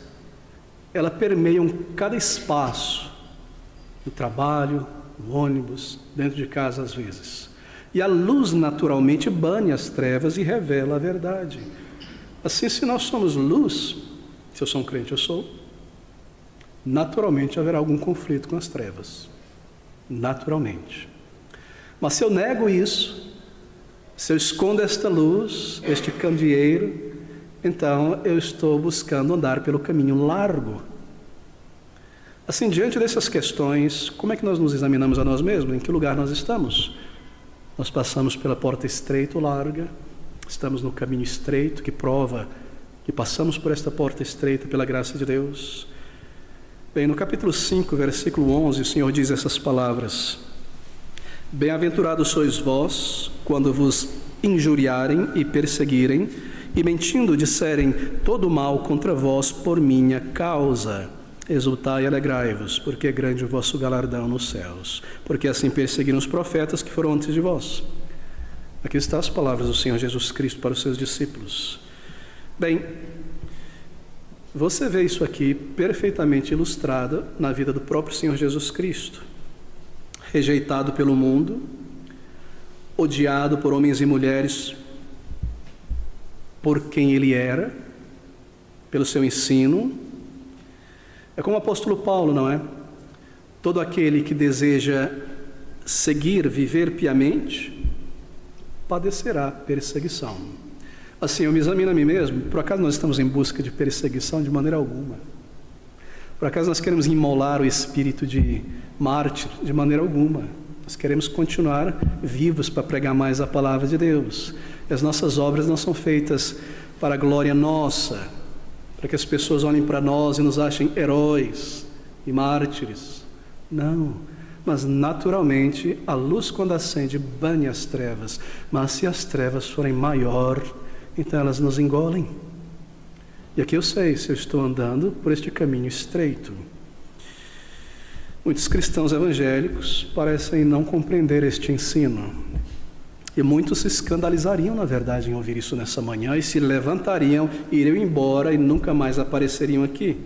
elas permeiam cada espaço, no trabalho, no ônibus, dentro de casa às vezes. E a luz naturalmente bane as trevas e revela a verdade. Assim, se nós somos luz, se eu sou um crente, eu sou, naturalmente haverá algum conflito com as trevas. Naturalmente. Mas se eu nego isso, se eu escondo esta luz, este candeeiro, então eu estou buscando andar pelo caminho largo. Assim, diante dessas questões, como é que nós nos examinamos a nós mesmos? Em que lugar nós estamos? Nós passamos pela porta estreita ou larga, estamos no caminho estreito, que prova que passamos por esta porta estreita pela graça de Deus. Bem, no capítulo 5, versículo 11, o Senhor diz essas palavras: Bem-aventurados sois vós, quando vos injuriarem e perseguirem, e mentindo disserem todo mal contra vós por minha causa. Exultai e alegrai-vos, porque é grande o vosso galardão nos céus, porque assim perseguiram os profetas que foram antes de vós. Aqui estão as palavras do Senhor Jesus Cristo para os seus discípulos. Bem, você vê isso aqui perfeitamente ilustrado na vida do próprio Senhor Jesus Cristo. Rejeitado pelo mundo, odiado por homens e mulheres por quem ele era, pelo seu ensino. É como o apóstolo Paulo, não é? Todo aquele que deseja seguir, viver piamente, padecerá perseguição. Assim, eu me examino a mim mesmo. Por acaso nós estamos em busca de perseguição? De maneira alguma. Por acaso nós queremos imolar o espírito de mártir? De maneira alguma. Nós queremos continuar vivos para pregar mais a palavra de Deus. E as nossas obras não são feitas para a glória nossa, para que as pessoas olhem para nós e nos achem heróis e mártires. Não, mas naturalmente a luz, quando acende, bane as trevas. Mas se as trevas forem maior então elas nos engolem. E aqui eu sei se eu estou andando por este caminho estreito. Muitos cristãos evangélicos parecem não compreender este ensino. E muitos se escandalizariam, na verdade, em ouvir isso nessa manhã e se levantariam, iriam embora e nunca mais apareceriam aqui.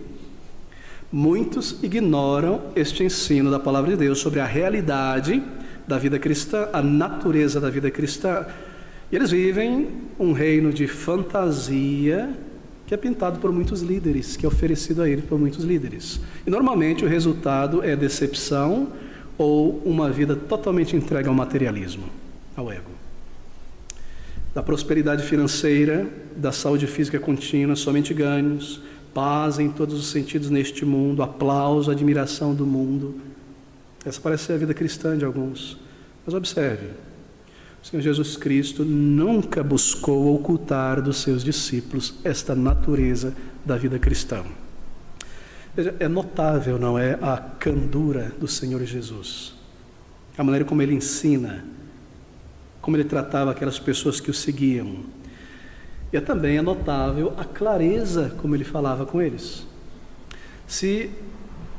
Muitos ignoram este ensino da palavra de Deus sobre a realidade da vida cristã, a natureza da vida cristã. E eles vivem um reino de fantasia que é pintado por muitos líderes, que é oferecido a eles por muitos líderes. E normalmente o resultado é decepção ou uma vida totalmente entregue ao materialismo, ao ego. Da prosperidade financeira, da saúde física contínua, somente ganhos, paz em todos os sentidos neste mundo, aplauso, admiração do mundo. Essa parece ser a vida cristã de alguns. Mas observe, o Senhor Jesus Cristo nunca buscou ocultar dos seus discípulos esta natureza da vida cristã. Veja, é notável, não é, a candura do Senhor Jesus, a maneira como Ele ensina, como Ele tratava aquelas pessoas que o seguiam. E também é notável a clareza como Ele falava com eles. Se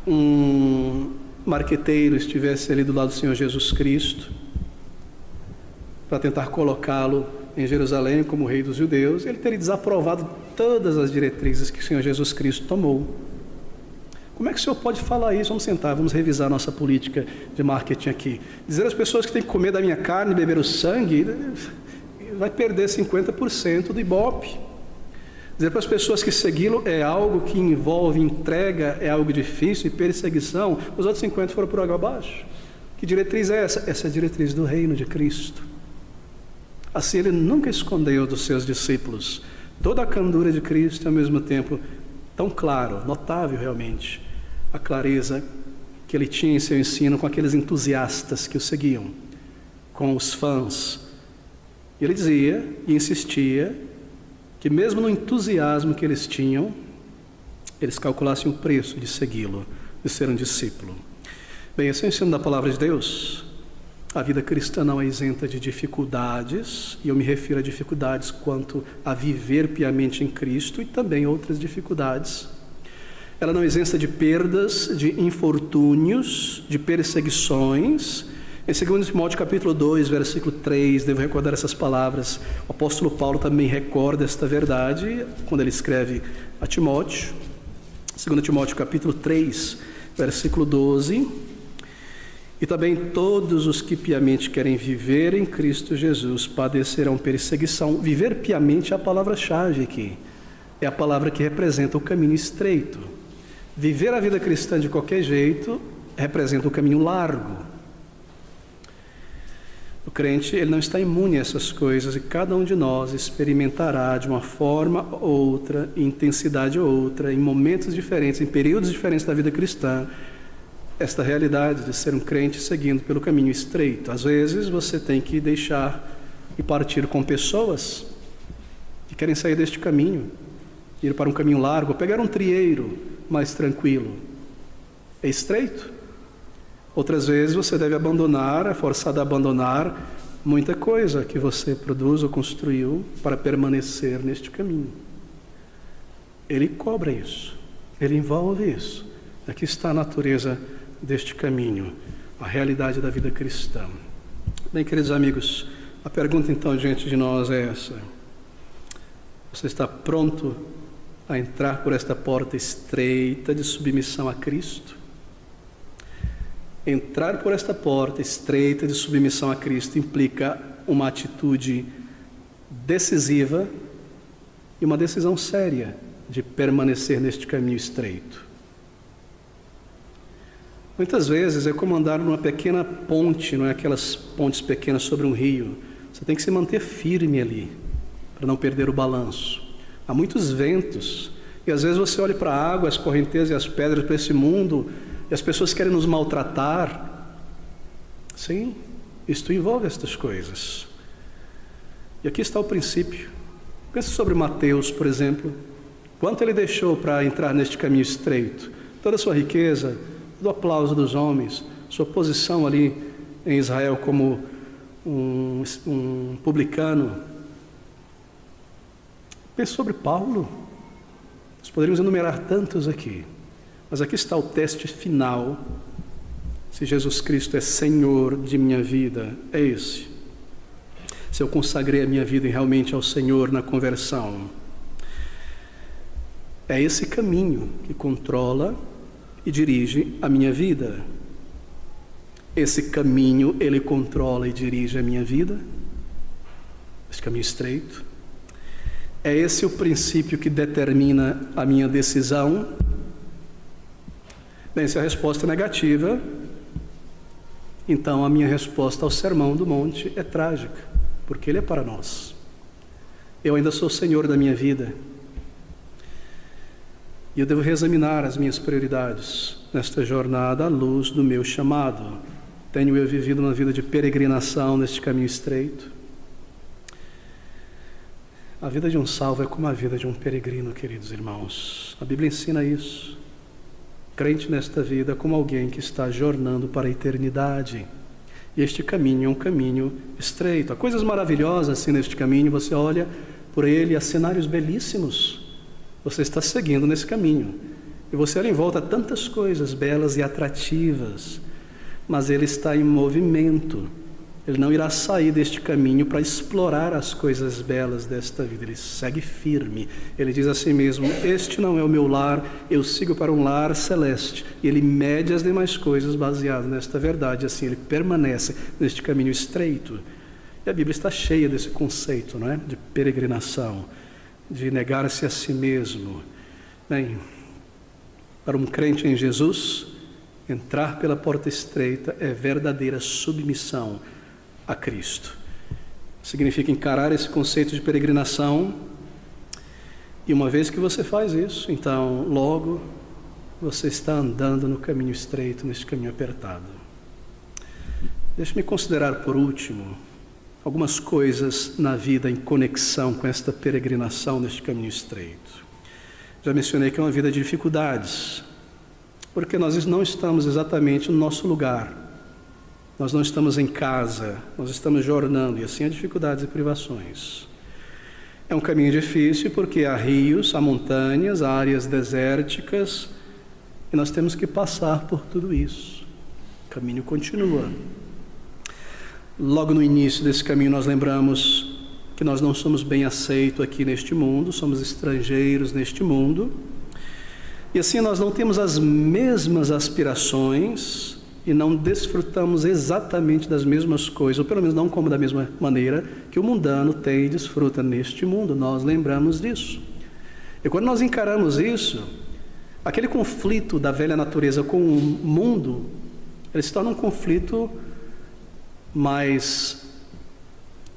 um marqueteiro estivesse ali do lado do Senhor Jesus Cristo, para tentar colocá-lo em Jerusalém como rei dos judeus, ele teria desaprovado todas as diretrizes que o Senhor Jesus Cristo tomou. Como é que o Senhor pode falar isso? Vamos sentar, vamos revisar nossa política de marketing aqui. Dizer às pessoas que têm que comer da minha carne e beber o sangue, vai perder 50% do Ibope. Dizer para as pessoas que segui-lo é algo que envolve entrega, é algo difícil e perseguição, os outros 50% foram por água abaixo. Que diretriz é essa? Essa é a diretriz do reino de Cristo. Assim Ele nunca escondeu dos seus discípulos toda a candura de Cristo e ao mesmo tempo tão claro, notável realmente, a clareza que Ele tinha em seu ensino com aqueles entusiastas que o seguiam, com os fãs. E Ele dizia e insistia que mesmo no entusiasmo que eles tinham, eles calculassem o preço de segui-lo, de ser um discípulo. Bem, esse é o ensino da palavra de Deus. A vida cristã não é isenta de dificuldades, e eu me refiro a dificuldades quanto a viver piamente em Cristo e também outras dificuldades. Ela não é isenta de perdas, de infortúnios, de perseguições. Em 2 Timóteo capítulo 2, versículo 3, devo recordar essas palavras. O apóstolo Paulo também recorda esta verdade quando ele escreve a Timóteo. 2 Timóteo capítulo 3, versículo 12. E também todos os que piamente querem viver em Cristo Jesus padecerão perseguição. Viver piamente é a palavra-chave aqui. É a palavra que representa o caminho estreito. Viver a vida cristã de qualquer jeito representa o caminho largo. O crente, ele não está imune a essas coisas e cada um de nós experimentará de uma forma ou outra, em intensidade ou outra, em momentos diferentes, em períodos diferentes da vida cristã, esta realidade de ser um crente seguindo pelo caminho estreito. Às vezes você tem que deixar e partir com pessoas que querem sair deste caminho, ir para um caminho largo, pegar um trieiro mais tranquilo. É estreito. Outras vezes você deve abandonar, é forçado a abandonar muita coisa que você produz ou construiu para permanecer neste caminho. Ele cobra isso, ele envolve isso. Aqui está a natureza deste caminho, a realidade da vida cristã. Bem, queridos amigos, a pergunta então diante de nós é essa: você está pronto a entrar por esta porta estreita de submissão a Cristo? Entrar por esta porta estreita de submissão a Cristo implica uma atitude decisiva e uma decisão séria de permanecer neste caminho estreito. Muitas vezes é como andar numa pequena ponte, não é aquelas pontes pequenas sobre um rio. Você tem que se manter firme ali, para não perder o balanço. Há muitos ventos, e às vezes você olha para a água, as correntezas e as pedras, para esse mundo, e as pessoas querem nos maltratar. Sim, isto envolve estas coisas. E aqui está o princípio. Pense sobre Mateus, por exemplo. Quanto ele deixou para entrar neste caminho estreito? Toda a sua riqueza, do aplauso dos homens, sua posição ali em Israel como um publicano. Pense sobre Paulo. Nós poderíamos enumerar tantos aqui, mas aqui está o teste final. Se Jesus Cristo é Senhor de minha vida, é esse. Se eu consagrei a minha vida realmente ao Senhor na conversão, é esse caminho que controla e dirige a minha vida. Esse caminho, ele controla e dirige a minha vida, esse caminho estreito. É esse o princípio que determina a minha decisão? Bem, se a resposta é negativa, então a minha resposta ao Sermão do Monte é trágica, porque ele é para nós. Eu ainda sou Senhor da minha vida. E eu devo reexaminar as minhas prioridades nesta jornada à luz do meu chamado. Tenho eu vivido uma vida de peregrinação neste caminho estreito? A vida de um salvo é como a vida de um peregrino, queridos irmãos. A Bíblia ensina isso. Crente nesta vida é como alguém que está jornando para a eternidade. E este caminho é um caminho estreito. Há coisas maravilhosas assim neste caminho. Você olha por ele, há cenários belíssimos. Você está seguindo nesse caminho. E você olha em volta tantas coisas belas e atrativas. Mas ele está em movimento. Ele não irá sair deste caminho para explorar as coisas belas desta vida. Ele segue firme. Ele diz a si mesmo: este não é o meu lar, eu sigo para um lar celeste. E ele mede as demais coisas baseado nesta verdade. Assim ele permanece neste caminho estreito. E a Bíblia está cheia desse conceito, não é? De peregrinação, de negar-se a si mesmo. Bem, para um crente em Jesus, entrar pela porta estreita é verdadeira submissão a Cristo. Significa encarar esse conceito de peregrinação, e uma vez que você faz isso, então logo você está andando no caminho estreito, nesse caminho apertado. Deixe-me considerar por último algumas coisas na vida em conexão com esta peregrinação neste caminho estreito. Já mencionei que é uma vida de dificuldades, porque nós não estamos exatamente no nosso lugar. Nós não estamos em casa, nós estamos jornando, e assim há dificuldades e privações. É um caminho difícil porque há rios, há montanhas, há áreas desérticas, e nós temos que passar por tudo isso. O caminho continua. Logo no início desse caminho nós lembramos que nós não somos bem aceitos aqui neste mundo, somos estrangeiros neste mundo, e assim nós não temos as mesmas aspirações, e não desfrutamos exatamente das mesmas coisas, ou pelo menos não como da mesma maneira que o mundano tem e desfruta neste mundo. Nós lembramos disso. E quando nós encaramos isso, aquele conflito da velha natureza com o mundo, ele se torna um conflito mais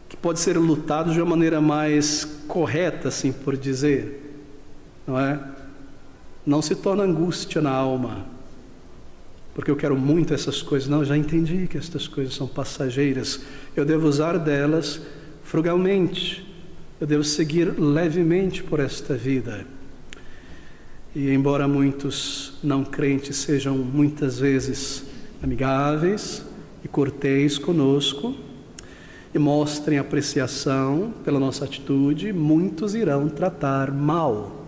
que pode ser lutado de uma maneira mais correta, assim por dizer, não é? Não se torna angústia na alma, porque eu quero muito essas coisas. Não, já entendi que estas coisas são passageiras. Eu devo usar delas frugalmente. Eu devo seguir levemente por esta vida. E embora muitos não crentes sejam muitas vezes amigáveis e cortês conosco e mostrem apreciação pela nossa atitude, muitos irão tratar mal.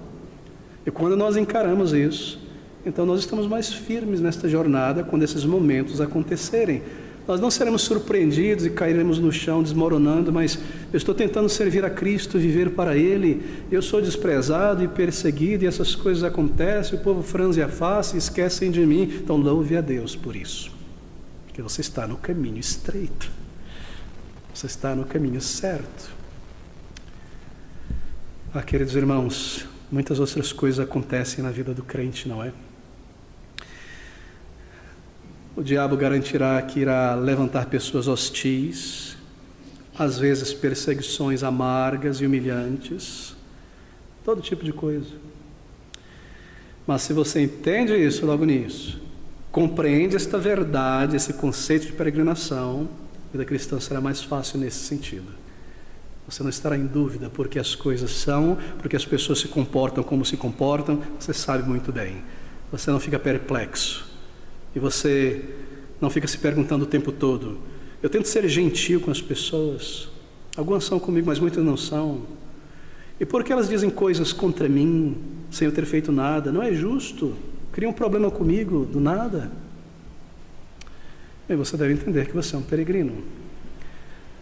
E quando nós encaramos isso, então nós estamos mais firmes nesta jornada quando esses momentos acontecerem. Nós não seremos surpreendidos e cairemos no chão desmoronando, mas eu estou tentando servir a Cristo, viver para Ele, eu sou desprezado e perseguido e essas coisas acontecem, o povo franze a face e esquecem de mim. Então louve a Deus por isso, porque você está no caminho estreito, você está no caminho certo. Queridos irmãos, muitas outras coisas acontecem na vida do crente, não é? O diabo garantirá que irá levantar pessoas hostis, às vezes perseguições amargas e humilhantes, todo tipo de coisa. Mas se você entende isso logo nisso, compreende esta verdade, esse conceito de peregrinação, a vida cristã será mais fácil nesse sentido. Você não estará em dúvida porque as coisas são, porque as pessoas se comportam como se comportam, você sabe muito bem. Você não fica perplexo. E você não fica se perguntando o tempo todo. Eu tento ser gentil com as pessoas. Algumas são comigo, mas muitas não são. E por que elas dizem coisas contra mim, sem eu ter feito nada? Não é justo. Cria um problema comigo do nada. Bem, você deve entender que você é um peregrino.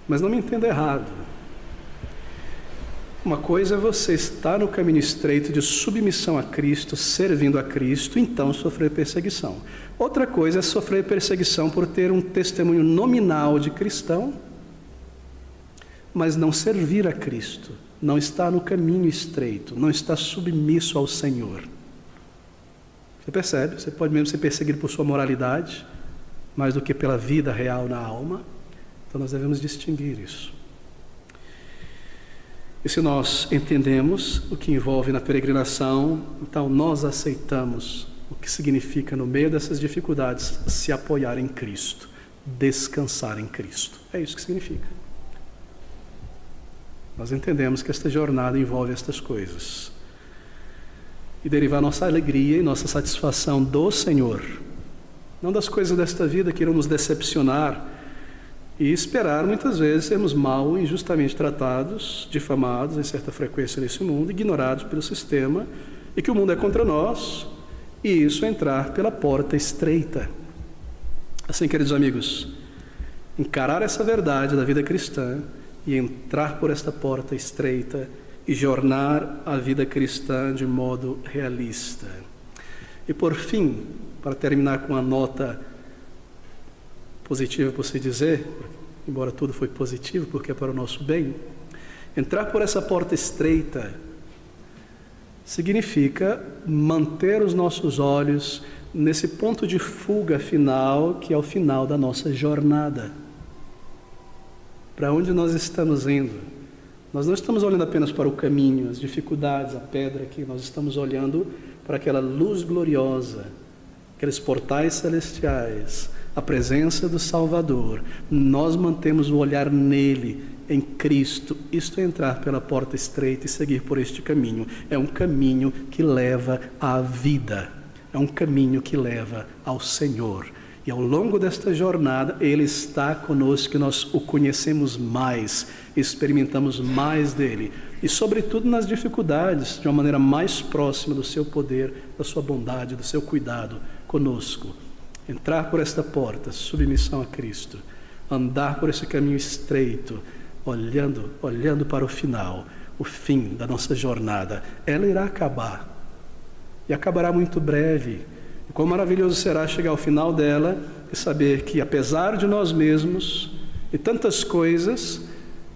Mas não me entenda errado. Uma coisa é você estar no caminho estreito de submissão a Cristo, servindo a Cristo, então sofrer perseguição. Outra coisa é sofrer perseguição por ter um testemunho nominal de cristão, mas não servir a Cristo, não estar no caminho estreito, não estar submisso ao Senhor. Você percebe? Você pode mesmo ser perseguido por sua moralidade, mais do que pela vida real na alma. Então nós devemos distinguir isso. E se nós entendemos o que envolve na peregrinação, então nós aceitamos o que significa, no meio dessas dificuldades, se apoiar em Cristo, descansar em Cristo. É isso que significa. Nós entendemos que esta jornada envolve estas coisas. E derivar nossa alegria e nossa satisfação do Senhor, não das coisas desta vida que irão nos decepcionar, e esperar muitas vezes sermos mal e injustamente tratados, difamados em certa frequência nesse mundo, ignorados pelo sistema, e que o mundo é contra nós, e isso entrar pela porta estreita. Assim, queridos amigos, encarar essa verdade da vida cristã e entrar por esta porta estreita e jornar a vida cristã de modo realista. E por fim, para terminar com uma nota positiva, por se dizer, embora tudo foi positivo, porque é para o nosso bem, entrar por essa porta estreita significa manter os nossos olhos nesse ponto de fuga final, que é o final da nossa jornada. Para onde nós estamos indo? Nós não estamos olhando apenas para o caminho, as dificuldades, a pedra aqui, nós estamos olhando para aquela luz gloriosa, aqueles portais celestiais, a presença do Salvador. Nós mantemos o olhar nele, em Cristo. Isto é entrar pela porta estreita e seguir por este caminho. É um caminho que leva à vida, é um caminho que leva ao Senhor. E ao longo desta jornada, Ele está conosco, que nós o conhecemos mais, experimentamos mais dEle. E sobretudo nas dificuldades, de uma maneira mais próxima do seu poder, da sua bondade, do seu cuidado conosco. Entrar por esta porta, submissão a Cristo. Andar por esse caminho estreito, olhando para o final, o fim da nossa jornada. Ela irá acabar. E acabará muito breve. E quão maravilhoso será chegar ao final dela e saber que, apesar de nós mesmos e tantas coisas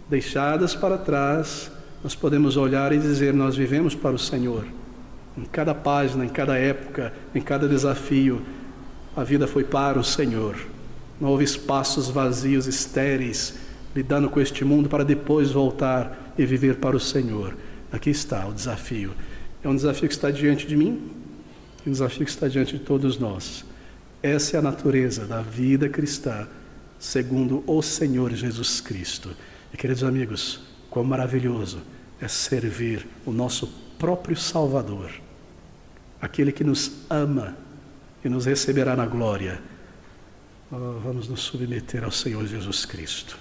deixadas para trás, nós podemos olhar e dizer: nós vivemos para o Senhor. Em cada página, em cada época, em cada desafio, a vida foi para o Senhor. Não houve espaços vazios, estéreis, lidando com este mundo para depois voltar e viver para o Senhor. Aqui está o desafio. É um desafio que está diante de mim, um desafio que está diante de todos nós. Essa é a natureza da vida cristã, segundo o Senhor Jesus Cristo. E, queridos amigos, quão maravilhoso é servir o nosso próprio Salvador, aquele que nos ama e nos receberá na glória. Vamos nos submeter ao Senhor Jesus Cristo.